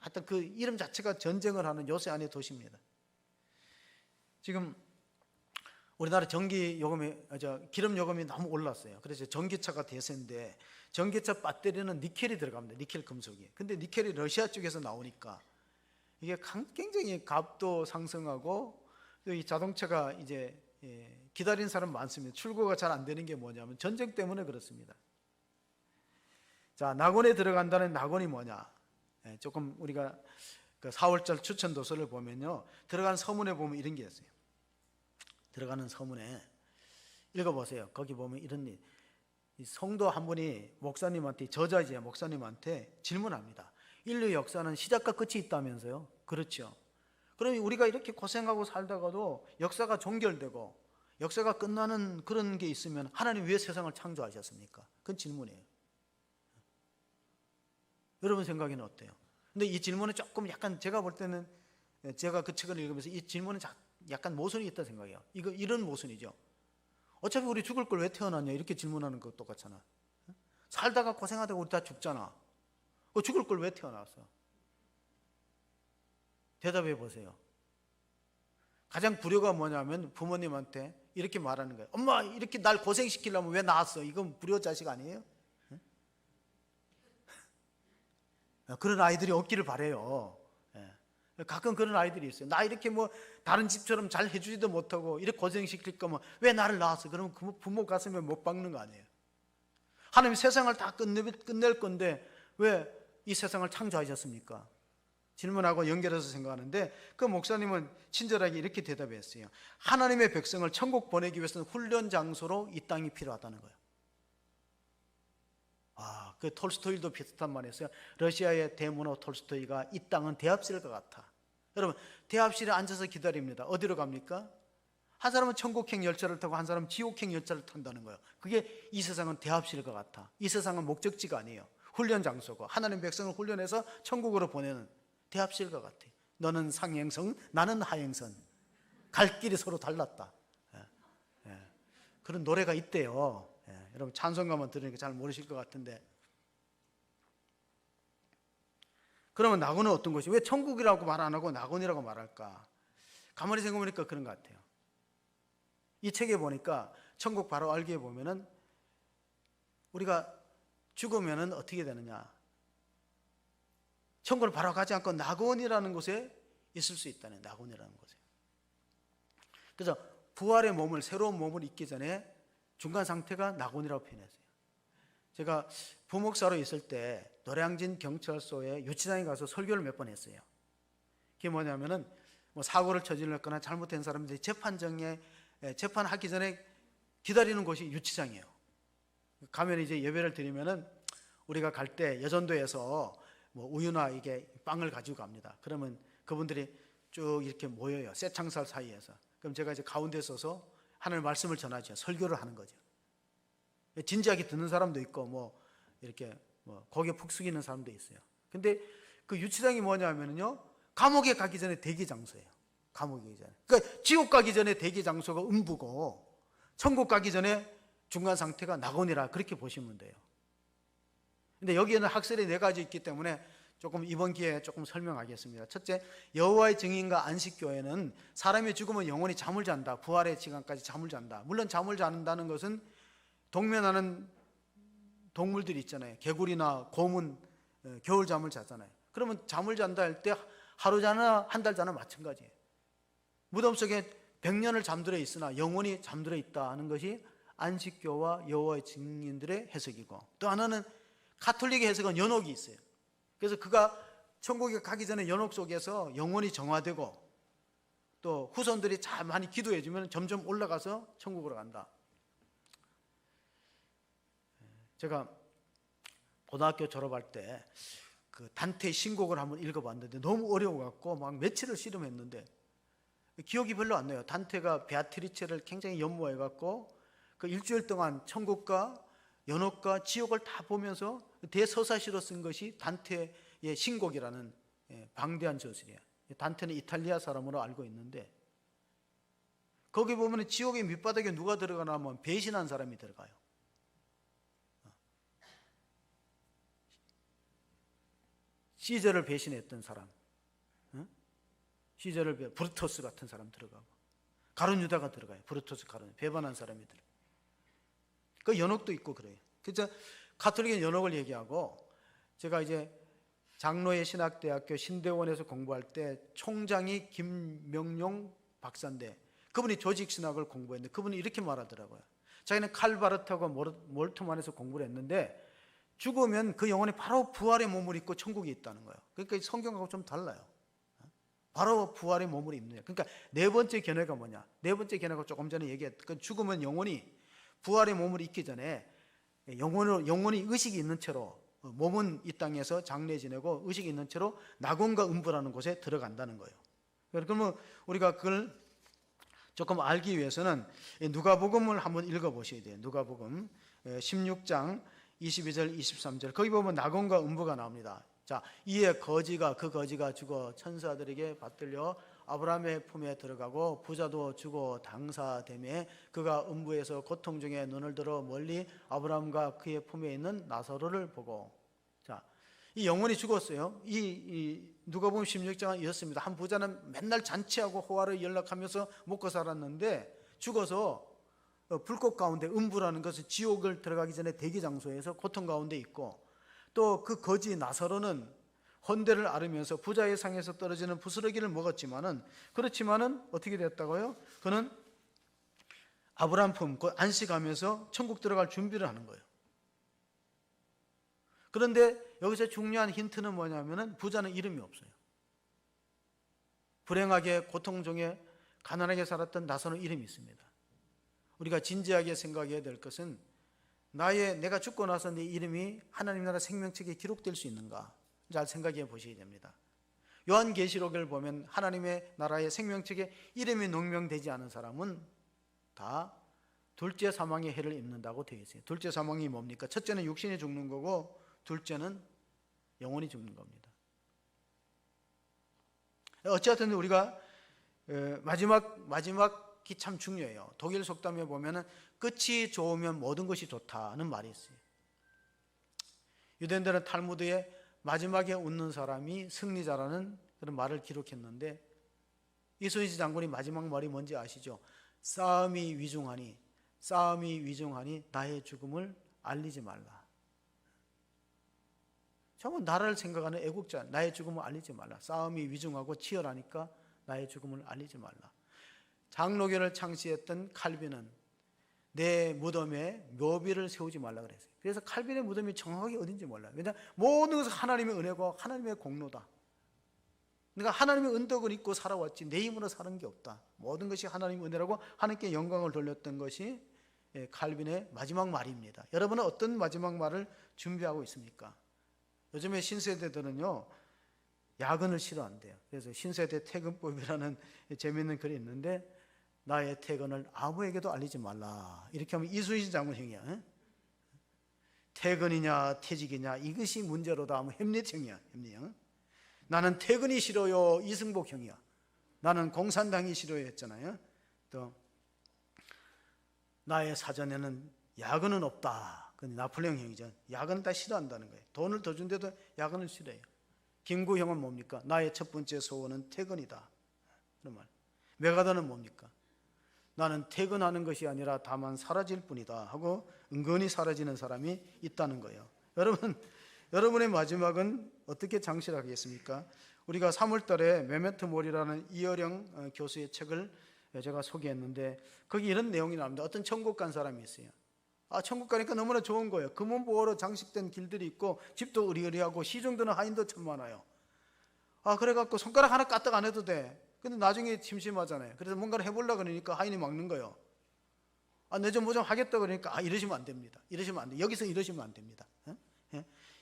하여튼 그 이름 자체가 전쟁을 하는 요새 안의 도시입니다. 지금 우리나라 기름 요금이 너무 올랐어요. 그래서 전기차가 대세인데, 전기차 배터리는 니켈이 들어갑니다. 니켈 금속이. 근데 니켈이 러시아 쪽에서 나오니까 이게 굉장히 값도 상승하고, 또 이 자동차가 이제 기다리는 사람 많습니다. 출고가 잘 안 되는 게 뭐냐면 전쟁 때문에 그렇습니다. 자, 낙원에 들어간다는 낙원이 뭐냐? 조금 우리가 그 4월절 추천 도서를 보면요, 들어간 서문에 보면 이런 게 있어요. 들어가는 서문에 읽어보세요. 거기 보면 이런 일, 성도 한 분이 목사님한테, 저자이자 목사님한테 질문합니다. 인류 역사는 시작과 끝이 있다면서요? 그렇죠. 그럼 우리가 이렇게 고생하고 살다가도 역사가 종결되고 역사가 끝나는 그런 게 있으면 하나님 왜 세상을 창조하셨습니까? 그건 질문이에요. 여러분 생각에는 어때요? 근데 이 질문은 조금 약간, 제가 볼 때는, 제가 그 책을 읽으면서 이 질문은 약간 모순이 있다 생각해요. 이런 모순이죠. 어차피 우리 죽을 걸 왜 태어났냐, 이렇게 질문하는 거 똑같잖아. 살다가 고생하다가 우리 다 죽잖아. 죽을 걸 왜 태어났어? 대답해 보세요. 가장 불효가 뭐냐면 부모님한테 이렇게 말하는 거예요. 엄마, 이렇게 날 고생시키려면 왜 낳았어? 이건 불효 자식 아니에요? 그런 아이들이 없기를 바래요. 가끔 그런 아이들이 있어요. 나 이렇게 뭐 다른 집처럼 잘 해주지도 못하고 이렇게 고생시킬 거면 왜 나를 낳았어? 그러면 그 부모 가슴에 못 박는 거 아니에요? 하나님 세상을 다 끝낼 건데 왜 이 세상을 창조하셨습니까? 질문하고 연결해서 생각하는데, 그 목사님은 친절하게 이렇게 대답했어요. 하나님의 백성을 천국 보내기 위해서는 훈련 장소로 이 땅이 필요하다는 거예요. 그 톨스토이도 비슷한 말 했어요. 러시아의 대문호 톨스토이가 이 땅은 대합실과 같아. 여러분, 대합실에 앉아서 기다립니다. 어디로 갑니까? 한 사람은 천국행 열차를 타고 한 사람은 지옥행 열차를 탄다는 거예요. 그게 이 세상은 대합실과 같아. 이 세상은 목적지가 아니에요. 훈련 장소고, 하나님 백성을 훈련해서 천국으로 보내는 대합실과 같아. 너는 상행선, 나는 하행선. 갈 길이 서로 달랐다. 그런 노래가 있대요. 여러분 찬송가만 들으니까 잘 모르실 것 같은데, 그러면 낙원은 어떤 것이, 왜 천국이라고 말 안 하고 낙원이라고 말할까? 가만히 생각해보니까 그런 것 같아요. 이 책에 보니까 천국 바로 알기에 보면은 우리가 죽으면은 어떻게 되느냐? 천국을 바로 가지 않고 낙원이라는 곳에 있을 수 있다는, 낙원이라는 곳에. 그래서 부활의 몸을, 새로운 몸을 입기 전에 중간 상태가 낙원이라고 표현했어요. 제가 부목사로 있을 때 노량진 경찰서에 유치장에 가서 설교를 몇 번 했어요. 그게 뭐냐면은 뭐 사고를 저질렀거나 잘못된 사람들이 재판하기 전에 기다리는 곳이 유치장이에요. 가면 이제 예배를 드리면은 우리가 갈 때 여전도에서 뭐 우유나 이게 빵을 가지고 갑니다. 그러면 그분들이 쭉 이렇게 모여요. 쇠창살 사이에서. 그럼 제가 이제 가운데 서서 하나님의 말씀을 전하죠. 설교를 하는 거죠. 진지하게 듣는 사람도 있고 뭐 이렇게 뭐 고개 푹 숙이는 사람도 있어요. 근데 그 유치장이 뭐냐면요, 감옥에 가기 전에 대기 장소예요. 감옥에 가기 전에. 그러니까 지옥 가기 전에 대기 장소가 음부고 천국 가기 전에 중간 상태가 낙원이라 그렇게 보시면 돼요. 근데 여기에는 학설이 4가지 있기 때문에 조금 이번 기회에 조금 설명하겠습니다. 첫째, 여호와의 증인과 안식교회는 사람이 죽으면 영원히 잠을 잔다. 부활의 시간까지 잠을 잔다. 물론 잠을 잔다는 것은 동면하는 동물들이 있잖아요. 개구리나 곰은 겨울잠을 자잖아요. 그러면 잠을 잔다 할 때 하루 자나 한 달 자나 마찬가지예요. 무덤 속에 100년을 잠들어 있으나 영원히 잠들어 있다는 것이 안식교와 여호와의 증인들의 해석이고, 또 하나는 가톨릭의 해석은 연옥이 있어요. 그래서 그가 천국에 가기 전에 연옥 속에서 영원히 정화되고 또 후손들이 잘 많이 기도해 주면 점점 올라가서 천국으로 간다. 제가 고등학교 졸업할 때 그 단테의 신곡을 한번 읽어봤는데 너무 어려워갖고 막 며칠을 씨름했는데 기억이 별로 안 나요. 단테가 베아트리체를 굉장히 연모해갖고 그 일주일 동안 천국과 연옥과 지옥을 다 보면서 대서사시로 쓴 것이 단테의 신곡이라는 방대한 저술이에요. 단테는 이탈리아 사람으로 알고 있는데 거기 보면 지옥의 밑바닥에 누가 들어가나 하면 배신한 사람이 들어가요. 시저를 배신했던 사람, 시저를 브루토스 같은 사람 들어가고, 가룟 유다가 들어가요. 브루토스 가룟 배반한 사람이 들어가요. 그 연옥도 있고 그래요. 그래서 가톨릭은 연옥을 얘기하고, 제가 이제 장로의 신학대학교 신대원에서 공부할 때 총장이 김명용 박사인데 그분이 조직신학을 공부했는데 그분이 이렇게 말하더라고요. 자기는 칼바르트하고 몰트만에서 공부를 했는데 죽으면 그 영혼이 바로 부활의 몸을 입고 천국에 있다는 거예요. 그러니까 성경하고 좀 달라요. 바로 부활의 몸을 입는. 그러니까 4번째 견해가 뭐냐? 4번째 견해가 조금 전에 얘기했던, 죽으면 영혼이 부활의 몸을 입기 전에 영혼이 의식이 있는 채로, 몸은 이 땅에서 장례 지내고 의식이 있는 채로 낙원과 음부라는 곳에 들어간다는 거예요. 그러면 우리가 그걸 조금 알기 위해서는 누가복음을 한번 읽어보셔야 돼요. 누가복음 16장 22절 23절 거기 보면 낙원과 음부가 나옵니다. 자, 이에 그 거지가 죽어 천사들에게 받들려 아브라함의 품에 들어가고 부자도 죽어 당사되매 그가 음부에서 고통 중에 눈을 들어 멀리 아브라함과 그의 품에 있는 나사로를 보고. 자, 이 영혼이 죽었어요. 이 누가복음 16장은 이렇습니다. 한 부자는 맨날 잔치하고 호화를 연락하면서 먹고 살았는데 죽어서 불꽃 가운데, 음부라는 것은 지옥을 들어가기 전에 대기 장소에서 고통 가운데 있고, 또 그 거지 나사로는 헌대를 앓으면서 부자의 상에서 떨어지는 부스러기를 먹었지만은, 그렇지만은 어떻게 됐다고요? 그는 아브라함 품, 그 안식하면서 천국 들어갈 준비를 하는 거예요. 그런데 여기서 중요한 힌트는 뭐냐면은 부자는 이름이 없어요. 불행하게 고통 중에 가난하게 살았던 나사로는 이름이 있습니다. 우리가 진지하게 생각해야 될 것은 내가 죽고 나서 내 이름이 하나님 나라 생명책에 기록될 수 있는가 잘 생각해 보셔야 됩니다. 요한계시록을 보면 하나님의 나라의 생명책에 이름이 농명되지 않은 사람은 다 둘째 사망의 해를 입는다고 되어 있어요. 둘째 사망이 뭡니까? 첫째는 육신이 죽는 거고 둘째는 영혼이 죽는 겁니다. 어쨌든 우리가 마지막 참 중요해요. 독일 속담에 보면은 끝이 좋으면 모든 것이 좋다는 말이 있어요. 유대인들은 탈무드에 마지막에 웃는 사람이 승리자라는 그런 말을 기록했는데 이순신 장군이 마지막 말이 뭔지 아시죠? 싸움이 위중하니 나의 죽음을 알리지 말라. 정말 나라를 생각하는 애국자, 나의 죽음을 알리지 말라. 싸움이 위중하고 치열하니까 나의 죽음을 알리지 말라. 장로교를 창시했던 칼빈은 내 무덤에 묘비를 세우지 말라 그랬어요. 그래서 칼빈의 무덤이 정확하게 어딘지 몰라요. 왜냐하면 모든 것은 하나님의 은혜고 하나님의 공로다. 그러니까 하나님의 은덕을 입고 살아왔지 내 힘으로 사는 게 없다. 모든 것이 하나님의 은혜라고 하나님께 영광을 돌렸던 것이 칼빈의 마지막 말입니다. 여러분은 어떤 마지막 말을 준비하고 있습니까? 요즘에 신세대들은요 야근을 싫어한대요. 그래서 신세대 퇴근법이라는 재미있는 글이 있는데, 나의 퇴근을 아무에게도 알리지 말라. 이렇게 하면 이순신 장군형이야. 퇴근이냐 퇴직이냐 이것이 문제로다 하면 햄릿형이야. 햄릿형. 나는 퇴근이 싫어요. 이승복형이야. 나는 공산당이 싫어요 했잖아요. 또 나의 사전에는 야근은 없다. 그건 나폴레옹형이죠. 야근은 다 싫어한다는 거예요. 돈을 더 준데도 야근을 싫어해요. 김구형은 뭡니까? 나의 첫 번째 소원은 퇴근이다. 그런 말. 메가더는 뭡니까? 나는 퇴근하는 것이 아니라 다만 사라질 뿐이다 하고 은근히 사라지는 사람이 있다는 거예요. 여러분의 마지막은 어떻게 장실하겠습니까? 우리가 3월 달에 메멘토 모리라는 이어령 교수의 책을 제가 소개했는데, 거기 이런 내용이 나옵니다. 어떤 천국 간 사람이 있어요. 천국 가니까 너무나 좋은 거예요. 금은보화로 장식된 길들이 있고 집도 으리으리하고 시중드는 하인도 참 많아요. 그래갖고 손가락 하나 까딱 안 해도 돼. 근데 나중에 심심하잖아요. 그래서 뭔가를 해보려고 그러니까 하인이 막는 거예요. 내 좀 뭐 좀 하겠다 그러니까 이러시면 안 됩니다. 이러시면 안 돼. 여기서 이러시면 안 됩니다.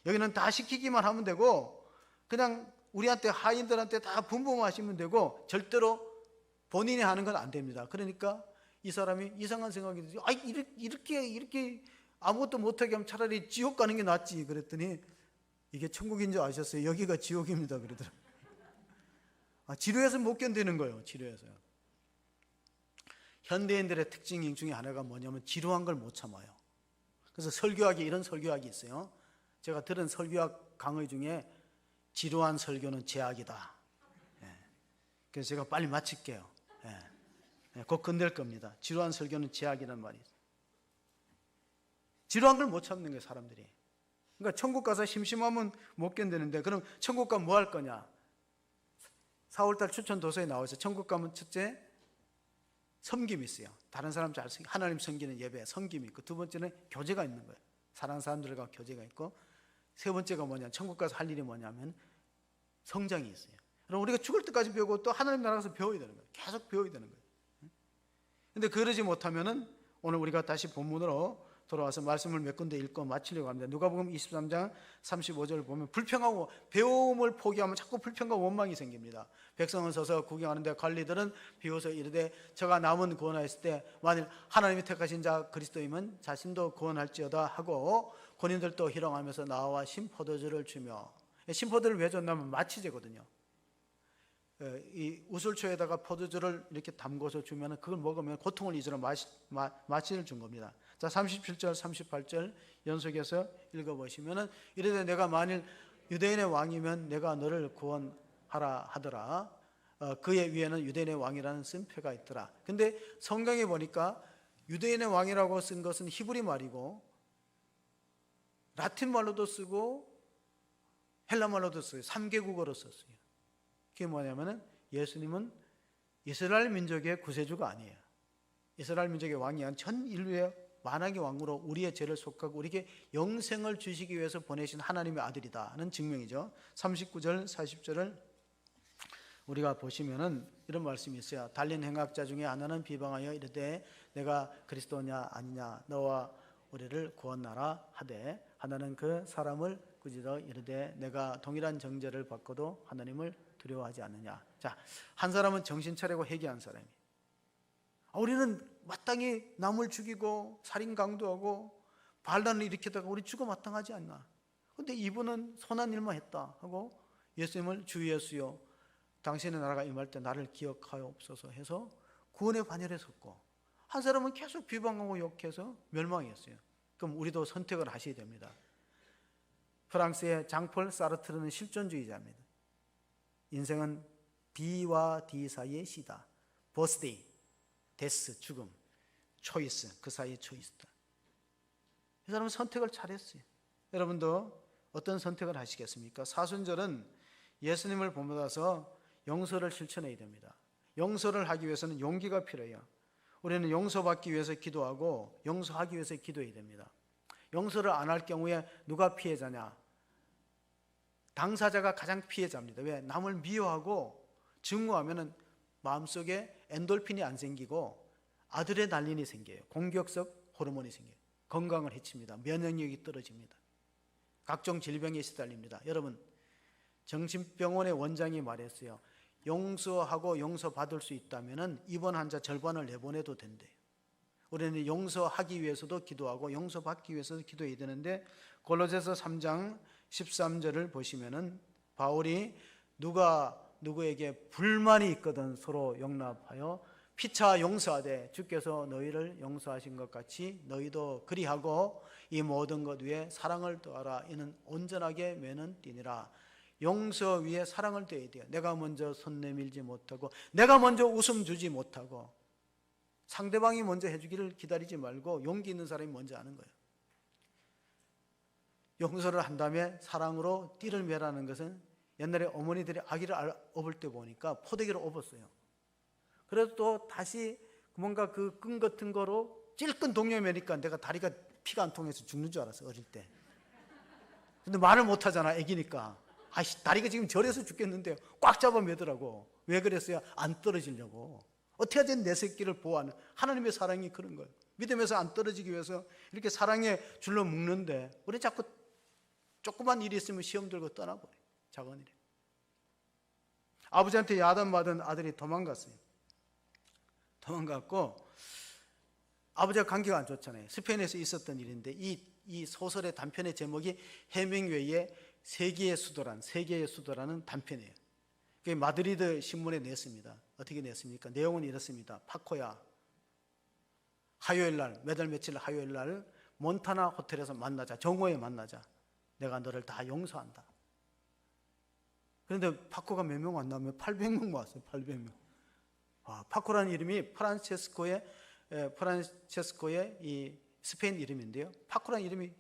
여기는 다 시키기만 하면 되고 그냥 우리한테 하인들한테 다 분봉하시면 되고 절대로 본인이 하는 건 안 됩니다. 그러니까 이 사람이 이상한 생각이 들죠. 이렇게 아무것도 못하게 하면 차라리 지옥 가는 게 낫지. 그랬더니 이게 천국인 줄 아셨어요? 여기가 지옥입니다. 그러더라고요. 지루해서 못 견디는 거예요. 지루해서요. 현대인들의 특징 중에 하나가 뭐냐면 지루한 걸 못 참아요. 그래서 설교학에 이런 설교학이 있어요. 제가 들은 설교학 강의 중에 지루한 설교는 죄악이다. 그래서 제가 빨리 마칠게요. 곧 끝낼 겁니다. 지루한 설교는 죄악이란 말이 있어요. 지루한 걸 못 참는 거예요, 사람들이. 그러니까 천국 가서 심심하면 못 견디는데, 그럼 천국 가면 뭐 할 거냐? 4월달 추천 도서에 나와서 천국 가면 첫째 섬김이 있어요. 다른 사람 잘 하나님 섬기는 예배, 섬김이 있고, 두 번째는 교제가 있는 거예요. 사랑하는 사람들과 교제가 있고, 세 번째가 뭐냐? 천국 가서 할 일이 뭐냐면 성장이 있어요. 그럼 우리가 죽을 때까지 배우고 또 하나님 나라 가서 배워야 되는 거예요. 계속 배워야 되는 거예요. 근데 그러지 못하면은 오늘 우리가 다시 본문으로 돌아와서 말씀을 몇 군데 읽고 마치려고 합니다. 누가복음 23장 35절 보면 불평하고 배움을 포기하면 자꾸 불평과 원망이 생깁니다. 백성은 서서 구경하는데 관리들은 비웃어 이르되 저가 남은 구원하였을 때 만일 하나님이 택하신 자 그리스도이면 자신도 구원할지어다 하고 군인들도 희롱하면서 나와 신포도주를 주며, 신포도를 왜 줬냐면 마취제거든요. 이 우슬초에다가 포도주를 이렇게 담궈서 주면 그걸 먹으면 고통을 잊으러 마취를 준 겁니다. 자, 37절 38절 연속해서 읽어보시면은 이르되 내가 만일 유대인의 왕이면 내가 너를 구원하라 하더라. 그의 위에는 유대인의 왕이라는 쓴표가 있더라. 근데 성경에 보니까 유대인의 왕이라고 쓴 것은 히브리 말이고 라틴 말로도 쓰고 헬라 말로도 써요. 3개국어로 썼어요. 그게 뭐냐면은 예수님은 이스라엘 민족의 구세주가 아니에요. 이스라엘 민족의 왕이 아닌 전 인류의 만왕의 왕으로 우리의 죄를 속하고 우리에게 영생을 주시기 위해서 보내신 하나님의 아들이다는 증명이죠. 39절 40절을 우리가 보시면은 이런 말씀이 있어요. 달린 행악자 중에 하나는 비방하여 이르되 내가 그리스도냐 아니냐 너와 우리를 구원하라 하되, 하나는 그 사람을 꾸짖어 이르되 내가 동일한 정죄를 받고도 하나님을 두려워하지 않느냐. 자, 한 사람은 정신 차리고 회개한 사람이, 우리는 마땅히 남을 죽이고 살인 강도하고 반란을 일으키다가 우리 죽어 마땅하지 않나. 근데 이분은 선한 일만 했다 하고 예수님을 주 예수여 당신의 나라가 임할 때 나를 기억하옵소서 해서 구원의 반열에 섰고, 한 사람은 계속 비방하고 욕해서 멸망했어요. 그럼 우리도 선택을 하셔야 됩니다. 프랑스의 장폴 사르트르는 실존주의자입니다. 인생은 B와 D 사이의 C다. 버스데이. 데스, 죽음, 초이스, 그 사이에 초이스다. 이 사람은 선택을 잘했어요. 여러분도 어떤 선택을 하시겠습니까? 사순절은 예수님을 본받아서 용서를 실천해야 됩니다. 용서를 하기 위해서는 용기가 필요해요. 우리는 용서받기 위해서 기도하고 용서하기 위해서 기도해야 됩니다. 용서를 안 할 경우에 누가 피해자냐? 당사자가 가장 피해자입니다. 왜? 남을 미워하고 증오하면 마음속에 엔돌핀이 안 생기고 아드레날린이 생겨요. 공격성 호르몬이 생겨요. 건강을 해칩니다. 면역력이 떨어집니다. 각종 질병에 시달립니다. 여러분, 정신병원의 원장이 말했어요. 용서하고 용서받을 수 있다면 입원 환자 절반을 내보내도 된대요. 우리는 용서하기 위해서도 기도하고 용서받기 위해서도 기도해야 되는데, 골로새서 3장 13절을 보시면은 바울이 누가 누구에게 불만이 있거든 서로 용납하여 피차 용서하되 주께서 너희를 용서하신 것 같이 너희도 그리하고 이 모든 것 위에 사랑을 더하라. 이는 온전하게 매는 띠니라. 용서 위에 사랑을 더해야 돼요. 내가 먼저 손 내밀지 못하고 내가 먼저 웃음 주지 못하고 상대방이 먼저 해주기를 기다리지 말고 용기 있는 사람이 먼저 하는 거예요. 용서를 한 다음에 사랑으로 띠를 매라는 것은 옛날에 어머니들이 아기를 업을 때 보니까 포대기로 업었어요. 그래서 또 다시 뭔가 그 끈 같은 거로 찔끈 동력 매니까 내가 다리가 피가 안 통해서 죽는 줄 알았어, 어릴 때. 근데 말을 못 하잖아, 애기니까. 아이씨, 다리가 지금 저려서 죽겠는데 꽉 잡아 매더라고. 왜 그랬어요? 안 떨어지려고. 어떻게 하든 내 새끼를 보호하는 하나님의 사랑이 그런 거예요. 믿음에서 안 떨어지기 위해서 이렇게 사랑에 줄로 묶는데 우리 자꾸 조그만 일이 있으면 시험 들고 떠나버려. 작은 일에. 아버지한테 야단받은 아들이 도망갔어요. 도망갔고 아버지와 관계가 안 좋잖아요. 스페인에서 있었던 일인데 이 소설의 단편의 제목이 해밍웨이의 세계의 수도라는 단편이에요. 그게 마드리드 신문에 냈습니다. 어떻게 냈습니까? 내용은 이렇습니다. 파코야, 화요일날, 매달 며칠 화요일날 몬타나 호텔에서 만나자. 정오에 만나자. 내가 너를 다 용서한다. 그런데 파코가 몇 명 왔나면 800명 왔어요. 800명. 파코라는 이름이 프란체스코의 이 스페인 이름인데요. 파코라는 이름이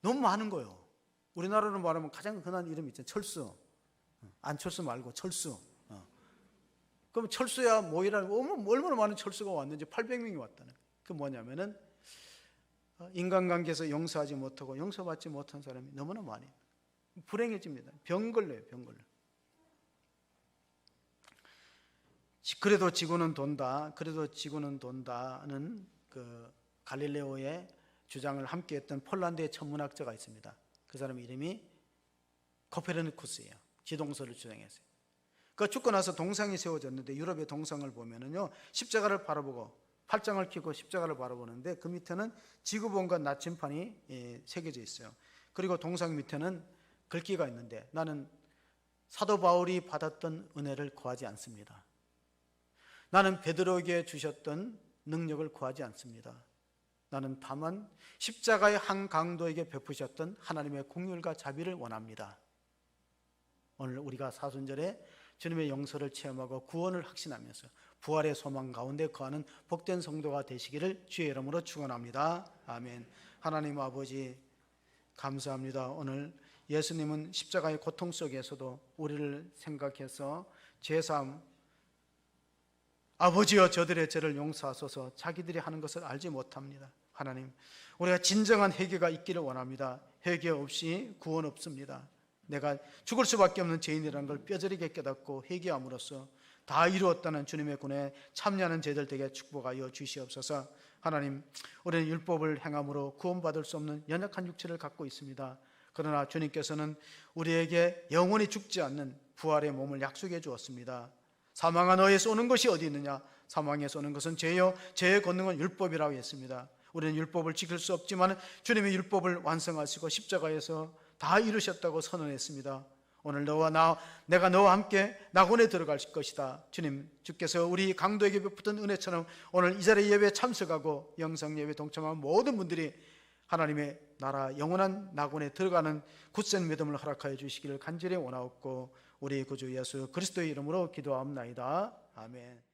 너무 많은 거예요. 우리나라로 말하면 가장 흔한 이름이 있잖아요. 철수. 안철수 말고 철수. 그럼 철수야 뭐이라는 얼마나 많은 철수가 왔는지 800명이 왔다는. 그 뭐냐면은 인간관계에서 용서하지 못하고 용서받지 못한 사람이 너무나 많이 불행해집니다. 병 걸려요. 그래도 지구는 돈다. 는 그 갈릴레오의 주장을 함께했던 폴란드의 천문학자가 있습니다. 그 사람 이름이 코페르니쿠스예요. 지동설을 주장했어요. 그 죽고 나서 동상이 세워졌는데 유럽의 동상을 보면은요, 십자가를 바라보고 팔짱을 끼고 십자가를 바라보는데 그 밑에는 지구본과 나침판이 새겨져 있어요. 그리고 동상 밑에는 글귀가 있는데 나는 사도 바울이 받았던 은혜를 구하지 않습니다. 나는 베드로에게 주셨던 능력을 구하지 않습니다. 나는 다만 십자가의 한 강도에게 베푸셨던 하나님의 긍휼과 자비를 원합니다. 오늘 우리가 사순절에 주님의 용서를 체험하고 구원을 확신하면서 부활의 소망 가운데 거하는 복된 성도가 되시기를 주의 이름으로 축원합니다. 아멘. 하나님 아버지 감사합니다. 오늘 예수님은 십자가의 고통 속에서도 우리를 생각해서 제사함 아버지여 저들의 죄를 용서하소서. 자기들이 하는 것을 알지 못합니다. 하나님, 우리가 진정한 회개가 있기를 원합니다. 회개 없이 구원 없습니다. 내가 죽을 수밖에 없는 죄인이라는 걸 뼈저리게 깨닫고 회개함으로써 다 이루었다는 주님의 군에 참여하는 제들 되게 축복하여 주시옵소서. 하나님, 우리는 율법을 행함으로 구원받을 수 없는 연약한 육체를 갖고 있습니다. 그러나 주님께서는 우리에게 영원히 죽지 않는 부활의 몸을 약속해 주었습니다. 사망아 너의 쏘는 것이 어디 있느냐? 사망에 쏘는 것은 죄요 죄의 권능은 율법이라고 했습니다. 우리는 율법을 지킬 수 없지만 주님의 율법을 완성하시고 십자가에서 다 이루셨다고 선언했습니다. 오늘 내가 너와 함께 낙원에 들어갈 것이다. 주님, 주께서 우리 강도에게 베푸던 은혜처럼 오늘 이 자리에 예배에 참석하고 영상 예배에 동참한 모든 분들이 하나님의 나라 영원한 낙원에 들어가는 굳센 믿음을 허락하여 주시기를 간절히 원하옵고 우리 구주 예수 그리스도의 이름으로 기도하옵나이다. 아멘.